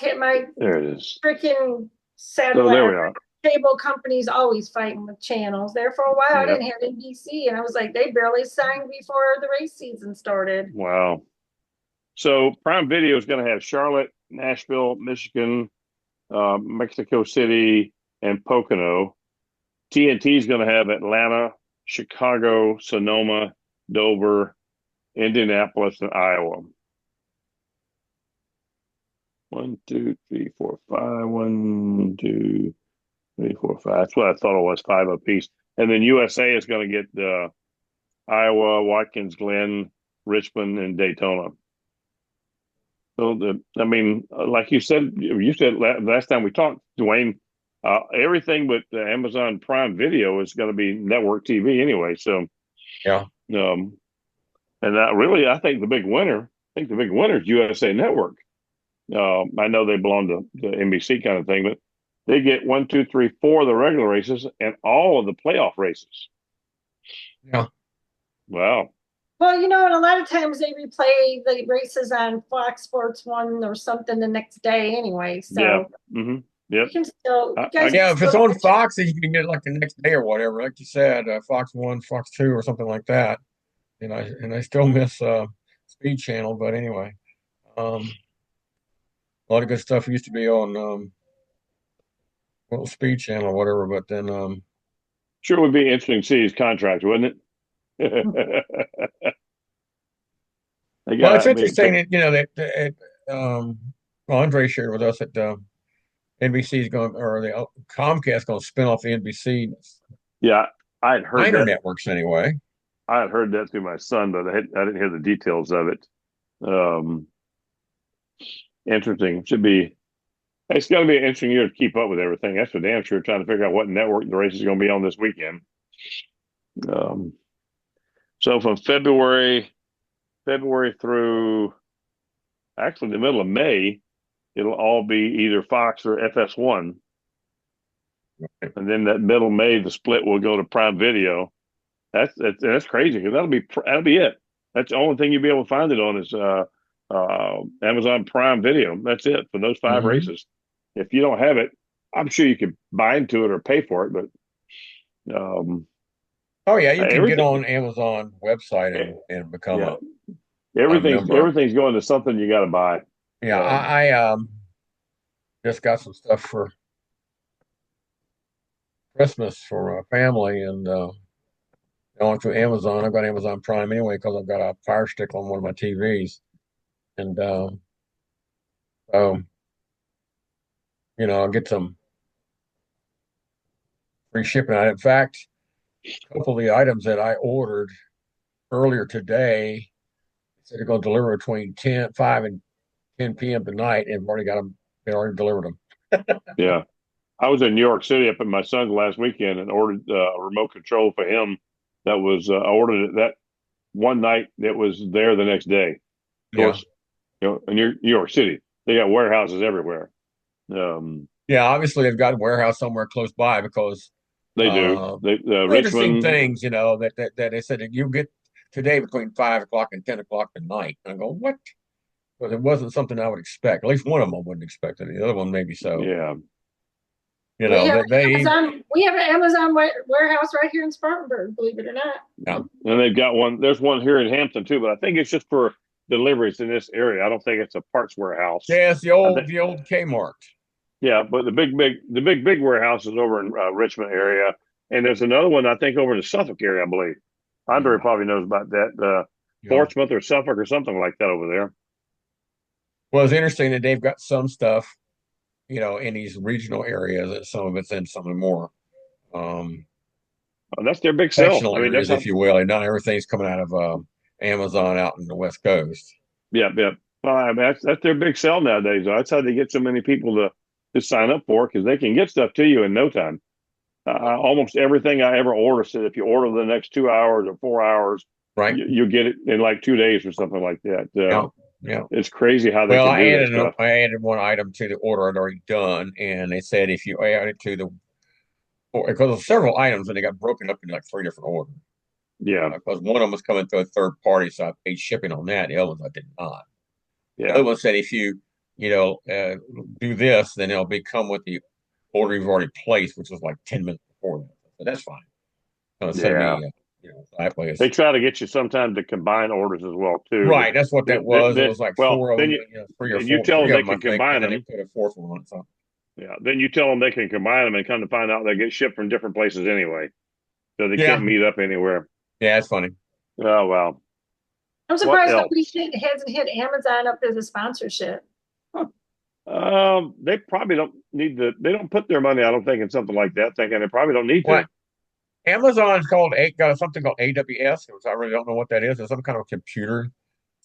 There it is. freaking So there satellite we are. cable company's always fighting with channels. There for a while, I Yep. didn't have NBC, and I was like, they barely signed before the race season started. Wow. So Prime Video is going to have Charlotte, Nashville, Michigan, Mexico City, and Pocono. TNT is going to have Atlanta, Chicago, Sonoma, Dover, Indianapolis, and Iowa. 1, 2, 3, 4, 5. 1, 2, 3, 4, 5. That's what I thought it was, 5 apiece. And then USA is going to get Iowa, Watkins Glen, Richmond, and Daytona. So like you said last time we talked, Duane, everything but the Amazon Prime Video is going to be network TV anyway. So Yeah. And I think the big winner. I think the big winner is USA Network. I know they belong to the NBC kind of thing, but they get 1, 2, 3, 4 of the regular races and all of the playoff races. Yeah. Wow. Well, and a lot of times they replay the races on Fox Sports 1 or something the next day anyway. So Yeah. Mm-hmm. Yep. you can still, you guys Yeah, can if it's still on watch it. Fox, you can get it like the next day or whatever. Like you said, Fox 1, Fox 2, or something like that. And I still miss Speed Channel, but anyway, a lot of good stuff used to be on Speed Channel or whatever. But then Sure would be interesting to see his contract, wouldn't it? well, it's I mean, interesting that Andre shared with us that NBC is going, or the Comcast going to spin off the NBC yeah, I had heard minor that. networks anyway. I had heard that through my son, but I didn't hear the details of it. Interesting. It's going to be an interesting year to keep up with everything. That's for damn sure. Trying to figure out what network the race is going to be on this weekend. So from February through actually the middle of May, it'll all be either Fox or FS1. And then that middle May, the split will go to Prime Video. That's crazy because that'll be it. That's the only thing you'll be able to find it on is Amazon Prime Video. That's it for those 5 races. If you don't have it, I'm sure you could buy into it or pay for it. But oh yeah, you can get on Amazon website and become a member. Everything's going to something you got to buy. Yeah, I just got some stuff for Christmas for my family, and I went through Amazon. I've got Amazon Prime anyway because I've got a Fire Stick on one of my TVs, and so I'll get some free shipping on it. In fact, a couple of the items that I ordered earlier today said they're going to deliver between 5 and 10 p.m. tonight, and I've already got them. They already delivered them. Yeah. I was in New York City up at my son's last weekend and ordered a remote control for him. That was I ordered it that one night. It was there the next day. Of Yeah, course, in New York City, they got warehouses everywhere. yeah. Obviously, they've got a warehouse somewhere close by because They do. uh, They interesting Richmond. things, that they said that you get today between 5 o'clock and 10 o'clock at night. And I go, what? Because it wasn't something I would expect. At least one of them I wouldn't expect it. The other one maybe so. Yeah, We have That they Amazon. We have an Amazon warehouse right here in Spartanburg. Believe it or not. yeah. and they've got one. There's one here in Hampton too, but I think it's just for deliveries in this area. I don't think it's a parts warehouse. Yeah, it's I think, the old Kmart. yeah, but the big warehouse is over in Richmond area, and there's another one I think over in the Suffolk area, I believe. Andre Yeah, probably knows about that. yeah. Portsmouth or Suffolk or something like that over there. Well, it's interesting that they've got some stuff, in these regional areas, and some of it's in some of the more That's their big sell. sectional I mean, that's areas, how. if you will. And not everything's coming out of Amazon out in the West Coast. Yeah, yeah. Well, I mean, that's their big sell nowadays. That's how they get so many people to sign up for because they can get stuff to you in no time. Almost everything I ever order said if you order the next 2 hours or 4 hours, Right? you get it in like 2 days or something like that. Yeah, yeah. It's crazy how they Well, can do that stuff. I added one item to the order I'd already done, and they said if you add it to the because of several items and they got broken up into like three different orders. Yeah, Because one of them was coming through a third party, so I paid shipping on that. The other ones I did not. The yeah, other one said if you do this, then it'll become with the order you've already placed, which was like 10 minutes before that. So that's fine. Send yeah. me, that way. They try to get you sometimes to combine orders as well too. But Right, that's what that was. It was like well, four of then them, you three or and you four, tell three them of they them, I can think, combine and then they them. put a fourth one on it. So Yeah, then you tell them they can combine them and come to find out they get shipped from different places anyway, so they yeah, can't meet up anywhere. yeah, it's funny. Oh wow. I'm What surprised else? nobody hasn't hit Amazon up as a sponsorship. They probably don't need to. They don't put their money, I don't think, in something like that, thinking they probably don't need to. What Amazon's got something called AWS, which I really don't know what that is. It's some kind of computer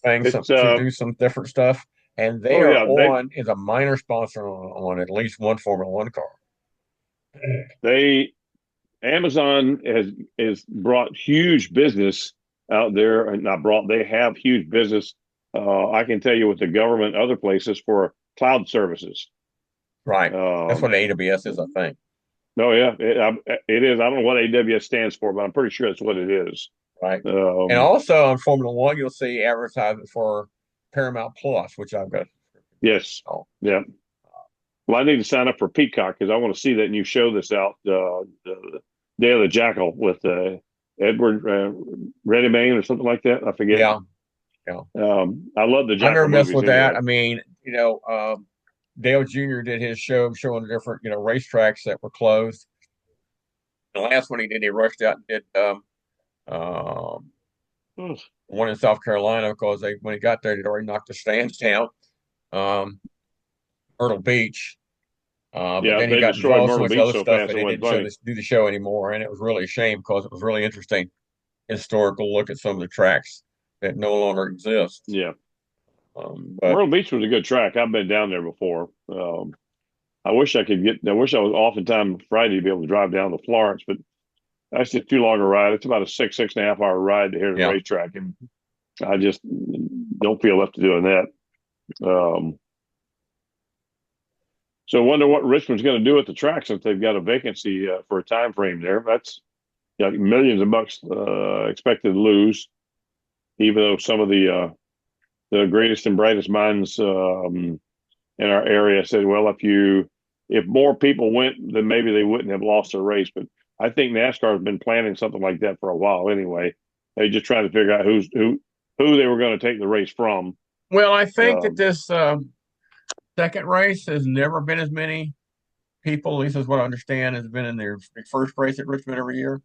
thing, some It's to do some different stuff, and they oh are yeah, on is a minor sponsor on at least one Formula One car. they Amazon has brought huge business out there, and not brought. They have huge business. I can tell you with the government, other places for cloud services. Right, that's Um, what AWS is, I think. no, yeah, it is. I don't know what AWS stands for, but I'm pretty sure that's what it is. Right, and Um, also on Formula One, you'll see advertisement for Paramount Plus, which I've got. yes, Oh, yeah. Well, I need to sign up for Peacock because I want to see that new show that's out, the Day of the Jackal with Edward Redmayne or something like that. I forget. yeah, yeah. I love the I never Jackal messed movies with that. anyway. I mean, Dale Jr. did his show showing the different, racetracks that were closed. The last one he did, he rushed out and did um, Hmm. one in South Carolina because when he got there, they'd already knocked the stands down, um, Myrtle Beach. But Yeah, then he they got destroyed involved in so Myrtle much Beach other so stuff, fast and it they wasn't didn't funny. do the show anymore. And it was really a shame because it was really interesting historical look at some of the tracks that no longer exist. Yeah, But Myrtle Beach was a good track. I've been down there before. I wish I could get. I wish I was off in time Friday to be able to drive down to Florence, but that's just too long a ride. It's about a 6.5 hour ride to here to the yeah, racetrack, and I just don't feel up to doing that. Um, so I wonder what Richmond's going to do at the track since they've got a vacancy for a time frame there. That's millions of bucks expected to lose, even though some of the greatest and brightest minds in our area said, well, if more people went, then maybe they wouldn't have lost their race. But I think NASCAR has been planning something like that for a while anyway. They just trying to figure out who they were going to take the race from. well, I think that Um, this second race has never been as many people, at least is what I understand, has been in their first race at Richmond every year.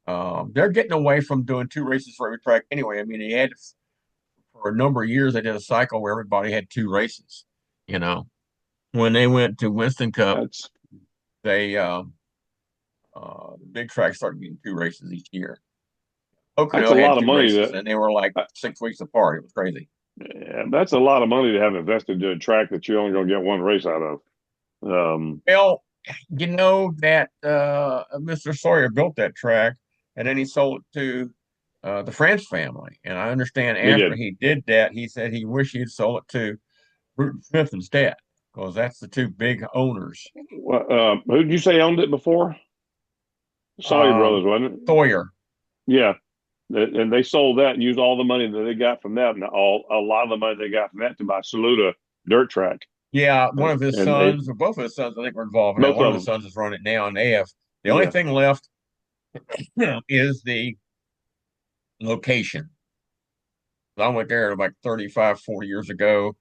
They're getting away from doing 2 races for every track anyway. I mean, he had for a number of years they did a cycle where everybody had 2 races. You know, when they went to Winston Cup, That's they the big tracks started getting 2 races each year. Pocono a had lot of two money races, to. and they were like 6 weeks apart. It was crazy. Yeah, that's a lot of money to have invested to a track that you're only going to get one race out of. Well, you know that Mr. Sawyer built that track, and then he sold it to the French family. And I understand He after did. he did that, he said he wished he had sold it to Bruton Smith instead, because that's the 2 big owners. Who did you say owned it before? Sawyer Um, Brothers, wasn't it? Sawyer, Yeah, and they sold that and used all the money that they got from that, and a lot of the money they got from that to buy Saluda dirt track, yeah, one of his and they sons, or both of his sons, I think were involved in that. both One of of his them. sons is running it now, and they have the only Yeah. thing left is the location. I went there like 35, 40 years ago,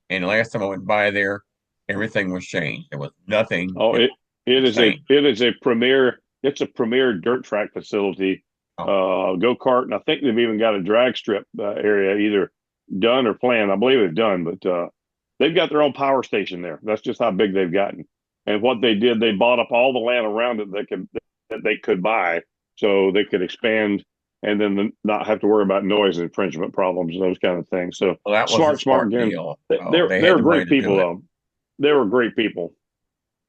and the last time I went by there, everything was changed. There was nothing. Oh, It it was is a changed. it is a premier. It's a premier dirt track facility. Oh, Go kart, and I think they've even got a drag strip area either done or planned. I believe it's done, but they've got their own power station there. That's just how big they've gotten. And what they did, they bought up all the land around it that they could buy, so they could expand, and then not have to worry about noise infringement problems and those kind of things. So well, that was a smart, smart again. deal. They had They're the money great to do people it. though. They were great people.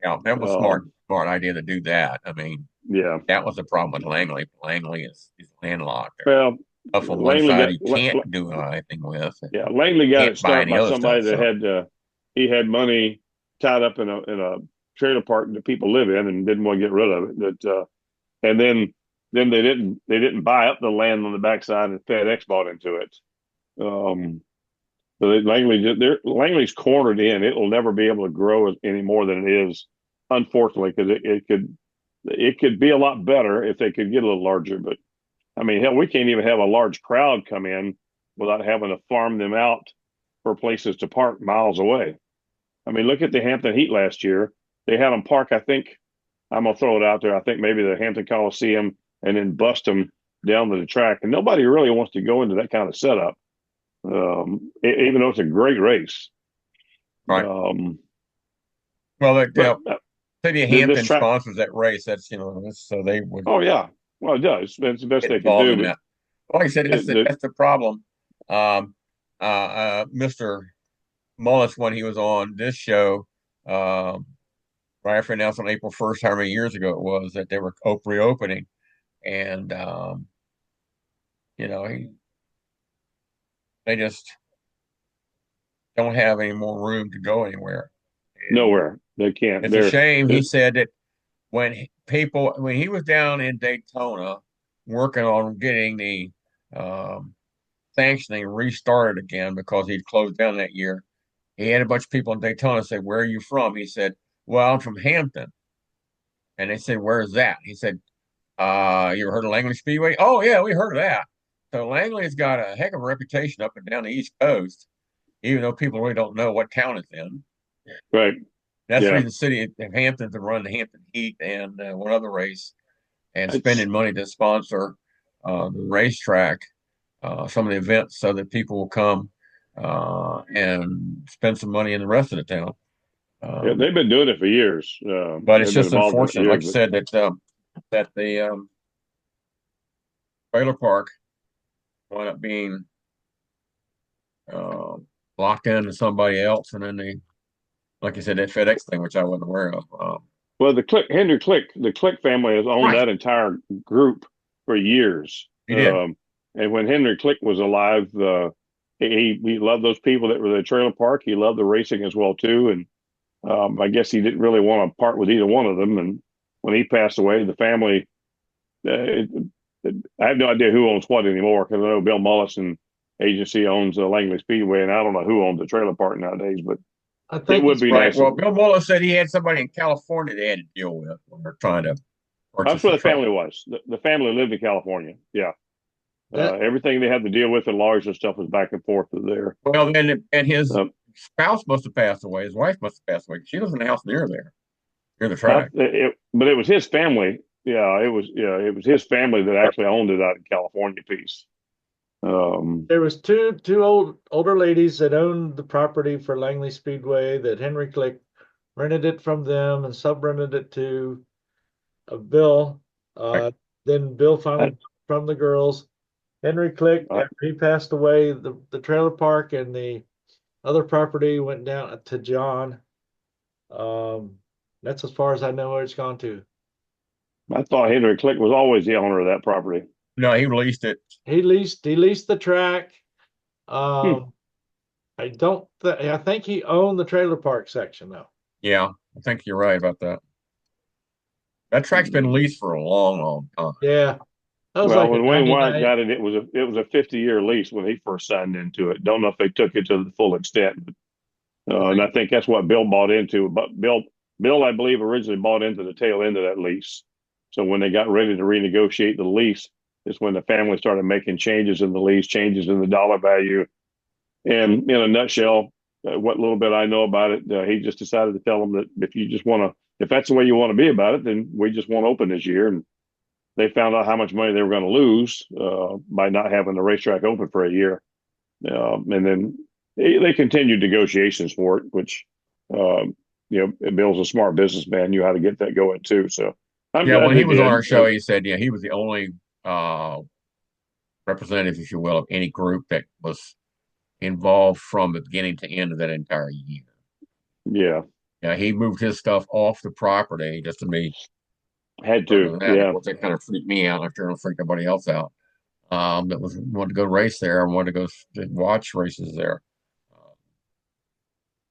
Yeah, that was Um, smart idea to do that. I mean, yeah. that was the problem with Langley. Langley is landlocked. There's Well, stuff on one Langley side got he can't do anything with. yeah, Langley got it Can't buy started any by other somebody stuff. that So had he had money tied up in a trailer park that people live in and didn't want to get rid of it. And then they didn't buy up the land on the backside and FedEx bought into it. Um, so Langley's cornered in. It will never be able to grow any more than it is, unfortunately, because it could be a lot better if they could get a little larger. But I mean, hell, we can't even have a large crowd come in without having to farm them out for places to park miles away. I mean, look at the Hampton Heat last year. They had them park, I think, I'm going to throw it out there. I think maybe the Hampton Coliseum and then bust them down to the track. And nobody really wants to go into that kind of setup, even though it's a great race. right. Um, Well, but City of this Hampton track, sponsors that race. So they would oh, yeah. Well, it does. That's the best get they can involved do. in But that. Like I said, it, that's the problem. Mr. Mullis, when he was on this show, um, right after announced on April 1st, how many years ago it was that they were reopening, and you know, they just don't have any more room to go anywhere. And nowhere. They can't. it's a shame. He said that when he was down in Daytona working on getting the um, sanctioning restarted again because he'd closed down that year, he had a bunch of people in Daytona say, "Where are you from?" He said, "Well, I'm from Hampton." And they said, "Where is that?" He said, you ever heard of Langley Speedway?" "Oh, yeah, we heard of that." So Langley's got a heck of a reputation up and down the East Coast, even though people really don't know what town it's in. Right. That's the Yeah. reason the city of Hampton's to run the Hampton Heat and one other race, and It's, spending money to sponsor the racetrack, some of the events, so that people will come and spend some money in the rest of the town. yeah, Um, they've been doing it for years. but it's They've been just involved in it for unfortunate, like years. I said, that the trailer park wound up being uh, locked into somebody else, and then like you said, that FedEx thing, which I wasn't aware of. Well, the Click family has owned Right, that entire group for years. he did. And when Henry Click was alive, he loved those people that were the trailer park. He loved the racing as well too. And I guess he didn't really want to part with either one of them. And when he passed away, the family, I have no idea who owns what anymore because I know Bill Mollison agency owns Langley Speedway, and I don't know who owns the trailer park nowadays. But I it think would it's be Right. nice. Well, Bill Muller said he had somebody in California they had to deal with when they're trying to That's purchase where the the family trailer. was. The family lived in California. Yeah. that Everything they had to deal with and lawyers and stuff was back and forth there. Well, then, and his Um, spouse must have passed away. His wife must have passed away. She lives in a house near there. near the track. But it was his family. Yeah, it was his family that actually owned it out in California piece. There was two older ladies that owned the property for Langley Speedway that Henry Click rented it from them and sub-rented it to Bill. Right. Then Bill finally I, from the girls. Henry Click, I, after he passed away, the trailer park and the other property went down to John. That's as far as I know where it's gone to. I thought Henry Click was always the owner of that property. No, he released it. He leased the track. Hmm. I think he owned the trailer park section though. Yeah, I think you're right about that. That track's been leased for a long, long time. Yeah. That was Well, like a when Wayne Wyatt 99. got it, it was a 50-year lease when he first signed into it. Don't know if they took it to the full extent, but, and I think that's what Bill bought into. But Bill, I believe, originally bought into the tail end of that lease. So when they got ready to renegotiate the lease, is when the family started making changes in the lease, changes in the dollar value. And in a nutshell, what little bit I know about it, he just decided to tell them that if that's the way you want to be about it, then we just won't open this year. And they found out how much money they were going to lose by not having the racetrack open for a year. And then they continued negotiations for it, which, Bill's a smart businessman, knew how to get that going too. So I'm Yeah, glad when he they was on did. our show, he said, yeah, he was the only representative, if you will, of any group that was involved from the beginning to end of that entire year. Yeah. Yeah, he moved his stuff off the property just to be Had further to. than that. Of Yeah. course, that kind of freaked me out. I'm sure it'll freak everybody else out. That was wanted to go race there and wanted to go watch races there.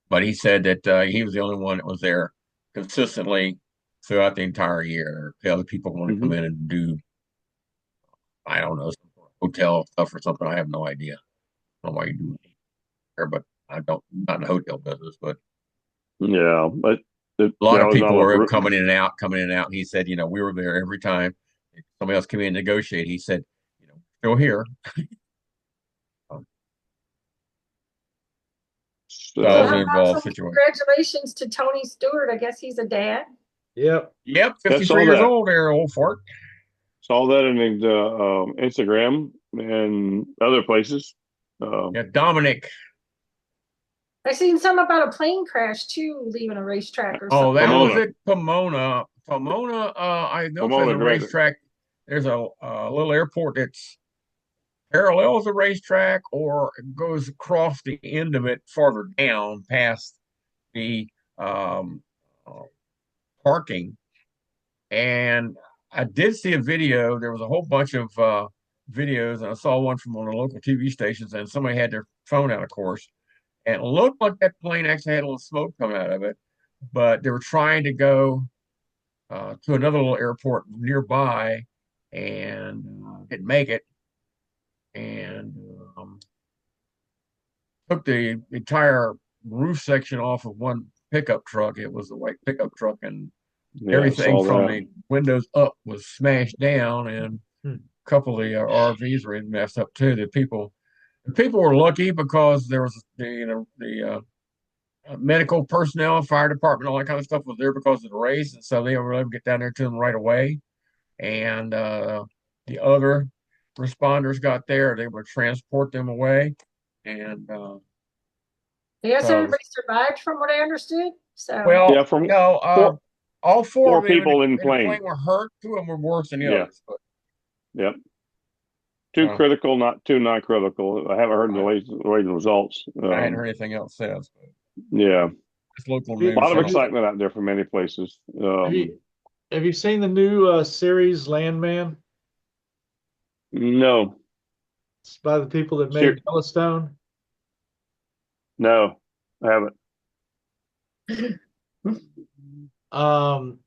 But he said that he was the only one that was there consistently throughout the entire year. The other people want to come Hmm. in and do, I don't know, some sort of hotel stuff or something. I have no idea. I don't know why you do it there, but I don't, not in the hotel business. But Yeah. But a lot of there's not people enough were room. coming in and out, coming in and out. He said, we were there every time. If somebody else came in and negotiate. He said, still here. Um, so that So was how an So about involved some situation. congratulations to Tony Stewart? I guess he's a dad. Yep. Yep, I 53 saw years that. old there, old fart. Saw that in Instagram and other places. Yeah, Dominic. I seen some about a plane crash too, leaving a racetrack or Oh, something. that was Pomona. at Pomona. Pomona, I know there's Pomona a Granite. racetrack. There's a little airport that's parallels the racetrack or goes across the end of it farther down past the um, uh, parking. And I did see a video. There was a whole bunch of videos, and I saw one from one of the local TV stations, and somebody had their phone out, of course. And it looked like that plane actually had a little smoke coming out of it, but they were trying to go to another little airport nearby and didn't make it. And took the entire roof section off of one pickup truck. It was a white pickup truck, and Yeah, I everything saw from that. the windows up was smashed down, and Hmm. a couple of the RVs were messed up too. The people were lucky because there was the medical personnel, fire department, all that kind of stuff was there because of the race, and so they were able to get down there to them right away. And the other responders got there; they would transport them away, and I guess so everybody survived from what I understood. So well, Yeah, from four all four four of them people in the in the plane plane. were hurt. Two of them were worse than the Yeah, others, but yep. Two uh, critical, not two not critical. I haven't heard the I, latest results. I hadn't heard anything else since. But Yeah, it's local Have a news, lot of so excitement out there from many places. you have you seen the new series Landman? No, It's by the people that Ser- made Yellowstone. no, I haven't. Um,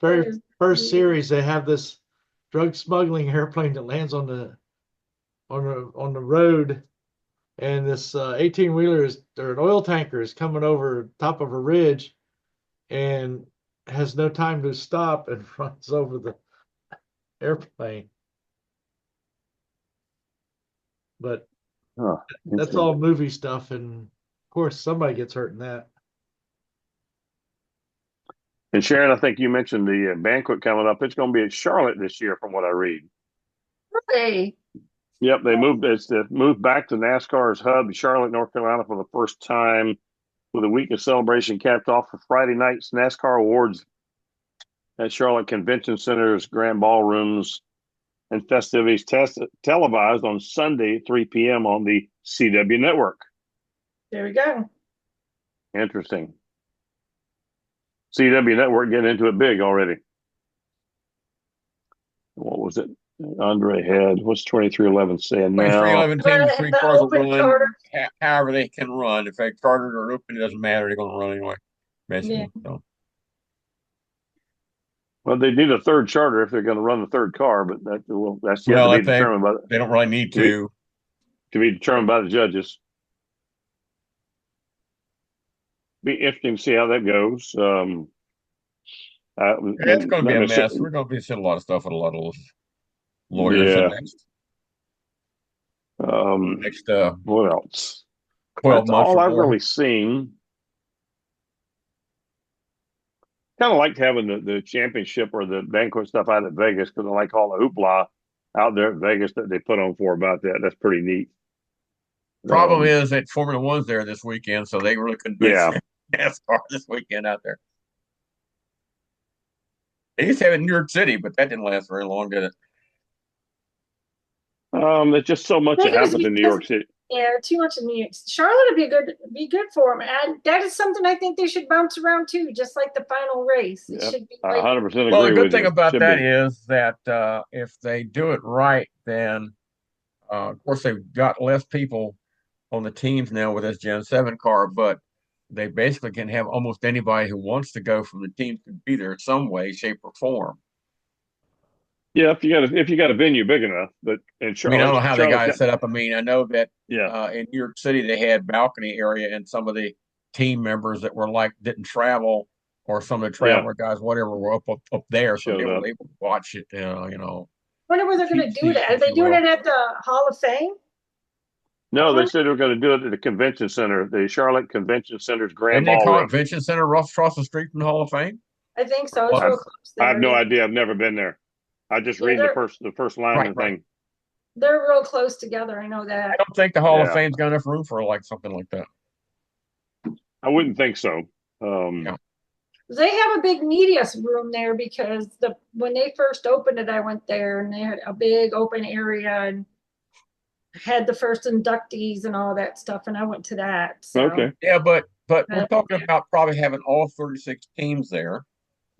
very first series, they have this drug smuggling airplane that lands on the road, and this 18 wheeler is or an oil tanker is coming over top of a ridge and has no time to stop and runs over the airplane. But Huh, that's interesting. all movie stuff, and of course somebody gets hurt in that. And Sharon, I think you mentioned the banquet coming up. It's going to be at Charlotte this year, from what I read. Hey, Yep, they moved back to NASCAR's hub, Charlotte, North Carolina, for the first time, with a week of celebration capped off with Friday night's NASCAR awards at Charlotte Convention Center's grand ballrooms and festivities televised on Sunday at 3 p.m. on the CW network. there we go. Interesting. CW network getting into it big already. What was it? Andre had what's 2311 saying now? 2311 teams, three cars will Open run charter. however they can run. If they chartered or open, it doesn't matter. They're going to run anyway, basically. Yeah. So. Well, they need a third charter if they're going to run the third car, but that's yet to be determined by they don't really need to be determined by the judges. Be interesting to see how that goes. It's going to be a mess. We're going to be seeing a lot of stuff with a lot of lawyers yeah. next what else? 12 That's months all or I've more. really seen. Kind of liked having the championship or the banquet stuff out at Vegas because I like all the hoopla out there at Vegas that they put on for about that. That's pretty neat. Problem is that Formula One's there this weekend, so they really couldn't NASCAR this weekend out there. They used to have it in New York City, but that didn't last very long, did it? There's just so much that happens in New York City. Yeah, too much in New York. Charlotte would be good for them, and that is something I think they should bounce around too, just like the final race. It should be. 100% agree. Well, the good thing you. about that is that if they do it right, then of course they've got less people on the teams now with this Gen 7 car, but they basically can have almost anybody who wants to go from the team to be there in some way, shape, or form. Yeah, if you got a venue big enough, but in Charlotte, I don't know how they got it set up. I know that in New York City they had balcony area, and some of the team members that were didn't travel, or some of the traveler guys, whatever, were up there, so they were able to watch it. Wonder where they're going to do it. Are they doing it at the Hall of Fame? No, they said they were going to do it at the convention center, the Charlotte Convention Center's grand ballroom. Didn't they call it convention center across the street from the Hall of Fame? I think so. It's real close there. I have no idea. I've never been there. I just read the first line of the thing. They're real close together. I know that. I don't think the Hall of Fame's got enough room for something like that. I wouldn't think so. They have a big media room there because when they first opened it, I went there and they had a big open area and had the first inductees and all that stuff, and I went to that. So. Okay. Yeah, but we're talking about probably having all 36 teams there.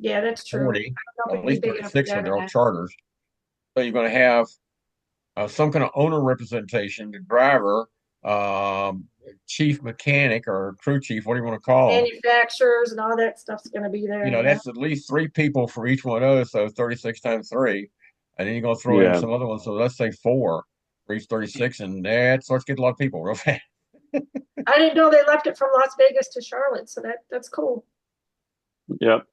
Yeah, that's true. 40, at least 36 of their own charters. So you're going to have some kind of owner representation, the driver, chief mechanic or crew chief, what do you want to call them? Manufacturers and all that stuff's going to be there. That's at least 3 people for each one of those, so 36 times 3. And then you're going to throw in some other ones, so let's say 4 for each 36, and that starts getting a lot of people real fast. I didn't know they left it from Las Vegas to Charlotte, so that's cool. Yep.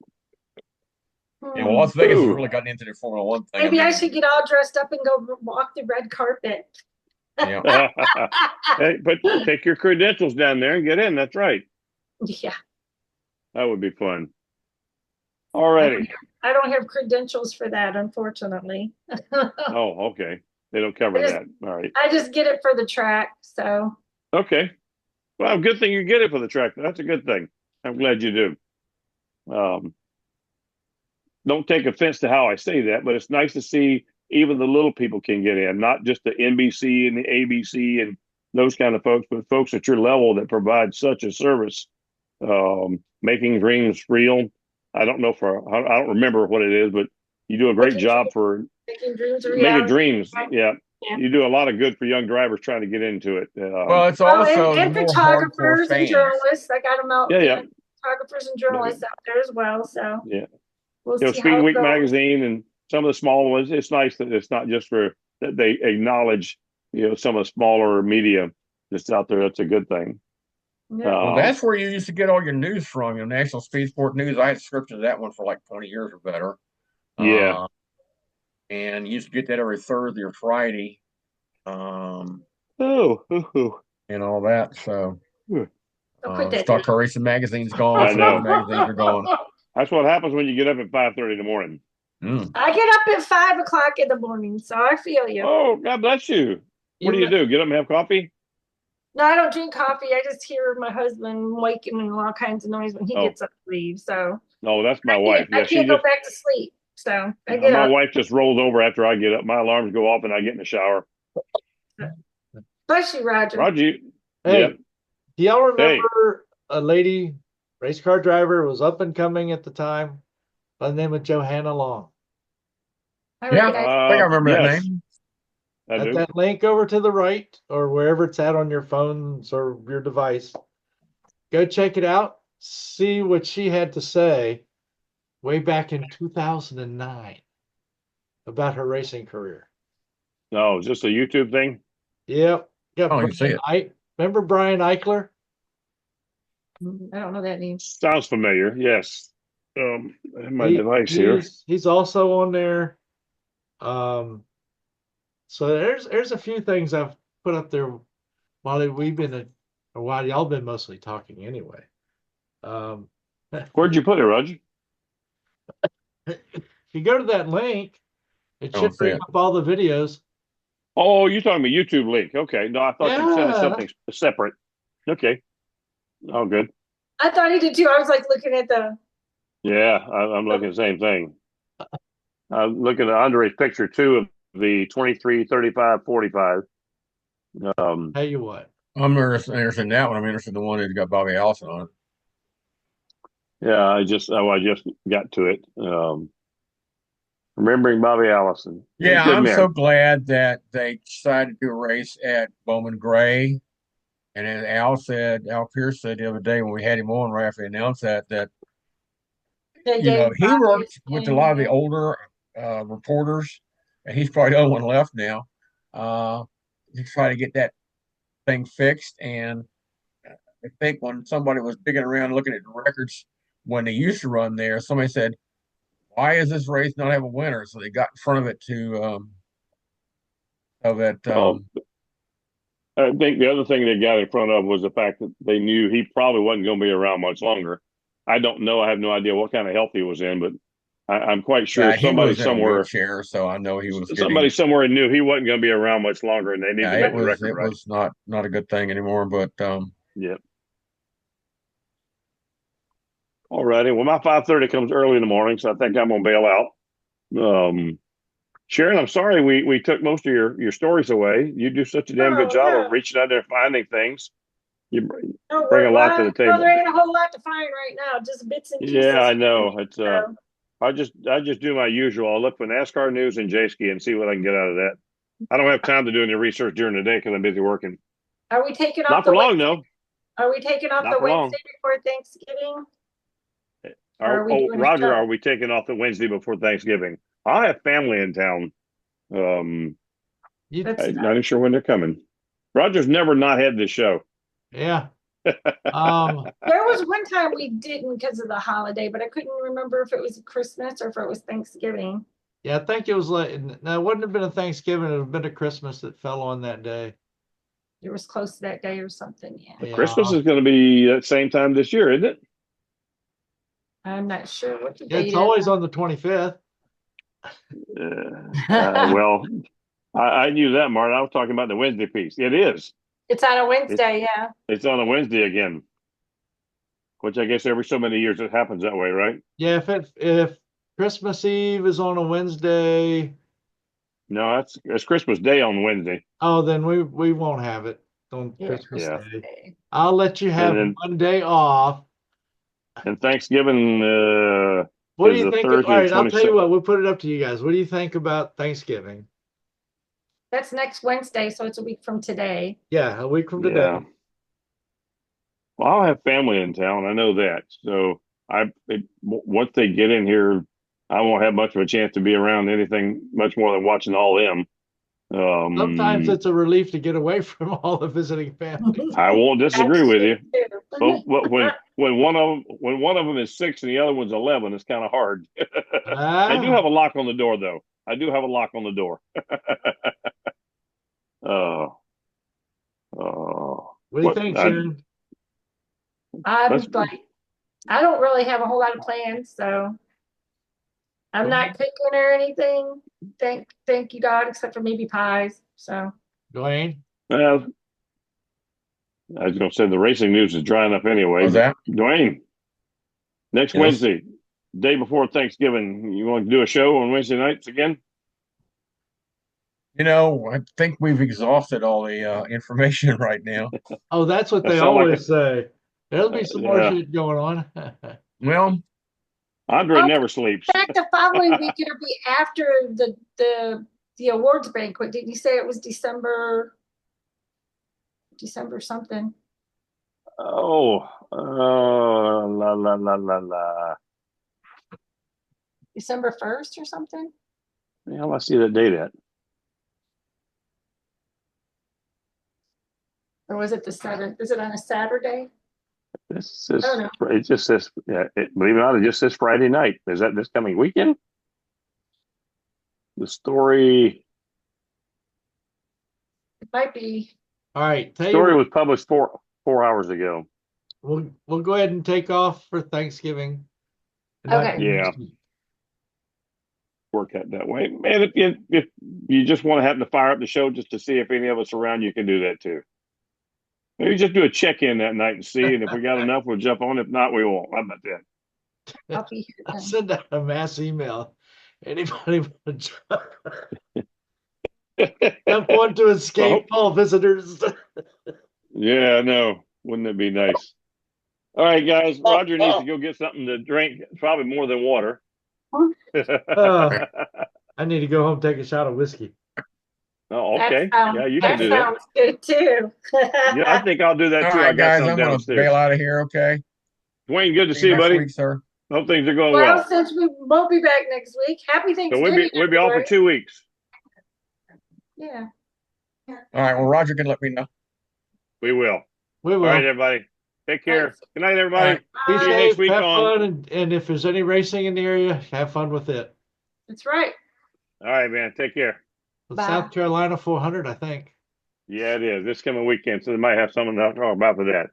Yeah, well, Las Vegas has really gotten into the Formula One thing. Maybe I should get all dressed up and go walk the red carpet. Yeah. Hey, but take your credentials down there and get in. That's right. Yeah. That would be fun. All righty. I don't have credentials for that, unfortunately. Oh, okay. They don't cover that. All right. I just get it for the track, so. Okay. Well, good thing you get it for the track. That's a good thing. I'm glad you do. Don't take offense to how I say that, but it's nice to see even the little people can get in, not just the NBC and the ABC and those kind of folks, but folks at your level that provide such a service, making dreams real. I don't remember what it is, but you do a great job for making dreams. Yeah. You do a lot of good for young drivers trying to get into it. Well, it's also and photographers and journalists. I got them out. Yeah. Photographers and journalists out there as well. So yeah. We'll see Speed Week magazine and some of the small ones. It's nice that it's not just that they acknowledge, some of the smaller media that's out there. That's a good thing. Yeah. Well, that's where you used to get all your news from. National Speed Sport News. I had a subscription to that one for 20 years or better. Yeah. And you used to get that every Thursday or Friday. And all that. So. Stock Car Racing magazine's gone. I know. Magazines are gone. That's what happens when you get up at 5:30 in the morning. Mm. I get up at 5 o'clock in the morning, so I feel you. Oh, God bless you. What do you do? Get up and have coffee? No, I don't drink coffee. I just hear my husband waking and all kinds of noise when he Oh, gets up to leave. So no, that's my I wife. I Yeah, she can't go just, back to sleep. So I no, get my up. wife just rolls over after I get up. My alarms go off and I get in the shower. Bless you, Roger. Roger, yeah. Hey, do y'all Hey, remember a lady race car driver was up and coming at the time by the name of Johanna Long? I Yeah, recognize. I think I remember that yes, name. I At do. that link over to the right or wherever it's at on your phones or your device, go check it out. See what she had to say way back in 2009 about her racing career. No, is this a YouTube thing? Yep. I Got don't even see Brian it. Remember Brian Eichler? I don't know that name. Sounds familiar. Yes. I have my He device here. he's also on there. Um, so there's a few things I've put up there while we've been or while y'all been mostly talking anyway. Um, Where'd you put it, Roger? if you go to that link, it I should don't see bring it. up all the videos. Oh, you're talking about YouTube link. Okay. No, I thought you sent us Yeah. something separate. Okay. Oh, good. I thought he did too. I was like looking at Yeah, I'm looking at the same thing. I'm looking at Andre's picture too of the 23, 35, 45. Tell you what. I'm interested in that one. I'm interested in the one that's got Bobby Allison on it. Yeah, I just got to it. Remembering Bobby Allison. Yeah, Good I'm so man. glad that they decided to do a race at Bowman Gray. And as Al Pierce said the other day when we had him on right after they announced that they gave he Bobby his worked with a lot of the opinion. older reporters, and he's probably the only one left now. To try to get that thing fixed. And I think when somebody was digging around looking at the records when they used to run there, somebody said, "Why is this race not have a winner?" So they got in front of it to so that Oh, I think the other thing they got in front of was the fact that they knew he probably wasn't going to be around much longer. I don't know. I have no idea what kind of health he was in, but I'm quite sure yeah, he was in a wheelchair, so I know he was somebody getting. somewhere knew he wasn't going to be around much longer, and they need Yeah, to make the record it right. was not a good thing anymore. But Yep. All righty. Well, my 5:30 comes early in the morning, so I think I'm going to bail out. Sharon, I'm sorry we took most of your stories away. You do such a damn good Oh job of no. reaching out there and finding things. You No, bring a lot to well, the no, table. there ain't a whole lot to find right now, just bits and Yeah, pieces. I know. It's So, I just do my usual. I'll look for NASCAR news and J ski and see what I can get out of that. I don't have time to do any research during the day because I'm busy working. are we taking off Not the for long, Wednesday? though. Are we taking off Not the for long. Wednesday before Thanksgiving? Or are we Oh, doing a Roger, are show? we taking off the Wednesday before Thanksgiving? I have family in town. Um, You, That's I'm not even sure when they're coming. Roger's never not had this show. yeah. Um, there was one time we didn't because of the holiday, but I couldn't remember if it was Christmas or if it was Thanksgiving. yeah, I think it was like no, it wouldn't have been a Thanksgiving, it would have been a Christmas that fell on that day. It was close to that day or something. Yeah. Christmas Yeah. is going to be at the same time this year, isn't it? I'm not sure what the It's date is. always on the 25th. Well, I knew that, Martin. I was talking about the Wednesday piece. It is. It's on a It's Wednesday, yeah. it's on a Wednesday again, which I guess every so many years it happens that way, right? Yeah, if Christmas Eve is on a Wednesday, No, it's Christmas Day on Wednesday. oh, then we won't have it on Yeah, Christmas Yeah, Christmas Day. Day. I'll let you and have then one day off. and Thanksgiving What do is you a think? All Thursday, the right, I'll tell you 26th. what, we'll put it up to you guys. What do you think about Thanksgiving? That's next Wednesday, so it's a week from today. Yeah, a week from Yeah. today. Well, I'll have family in town. I know that. So once they get in here, I won't have much of a chance to be around anything much more than watching all them. Sometimes Um, it's a relief to get away from all the visiting family. I won't disagree with you. Too. But when one of them is 6 and the other one's 11, it's kind of hard. I do Ah, have a lock on the door, though. I do have a lock on the door. Oh, oh, what do you what? think, Sharon? I'm Let's like I don't really have a whole lot of plans, so I'm not cooking or anything. Thank you God, except for maybe pies. So Duane? Well, I was going to say the racing news is drying up anyway. Was But that? Dwayne, next Yes. Wednesday, day before Thanksgiving, you want to do a show on Wednesday nights again? I think we've exhausted all the information right now. Oh, that's what That they sound like always say. There'll be some more yeah. shit going on. Well, Andre oh, never sleeps. in fact, the following week it'll be after the awards banquet. Didn't you say it was December something? Oh, la la la la la. December 1st or something? Yeah, I see that date at. Or was it the 7th? Is it on a Saturday? This I don't is know. it just says believe it or not, it just says Friday night. Is that this coming weekend? The It might be. All right, tell you story what, was published 4 hours ago. we'll go ahead and take off for Thanksgiving. And not Okay. do Yeah, next week. work out that way. Man, if you just want to happen to fire up the show just to see if any of us around, you can do that too. Maybe just do a check-in that night and see, and if we got enough, we'll jump on. If not, we won't. How about that? I'll be here I then. send out a mass email. Anybody want to jump on to escape all visitors? Yeah, no, wouldn't it be nice? All right, guys. Roger needs to go get something to drink, probably more than water. Uh, I need to go home and take a shot of whiskey. Oh, That okay. sounds, Yeah, you can that do that. sounds good too. Yeah, I think I'll do that all too. I right, got guys, some I'm gonna downstairs. bail out of here. Okay. Dwayne, good to See see you you, next buddy. week, sir. Hope things are going Well, well. since we won't be back next week, happy So Thanksgiving, we'll be off for everybody. 2 weeks. Yeah. All right. Well, Roger can let me know. We will. We All right, will. everybody. Take All right. care. Good night, All everybody. right. Be See you Bye. next safe, week have on. fun, and if there's any racing in the area, have fun with it. That's right. All right, man. Take care. The Bye. South Carolina 400, I think. Yeah, it is. This coming weekend, so they might have something to talk about for that.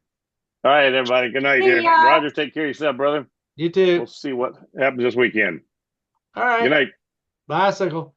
All right, everybody. Good night. See ya. Roger, take care of yourself, brother. You too. We'll see what happens this weekend. All right. Good night. Bicycle.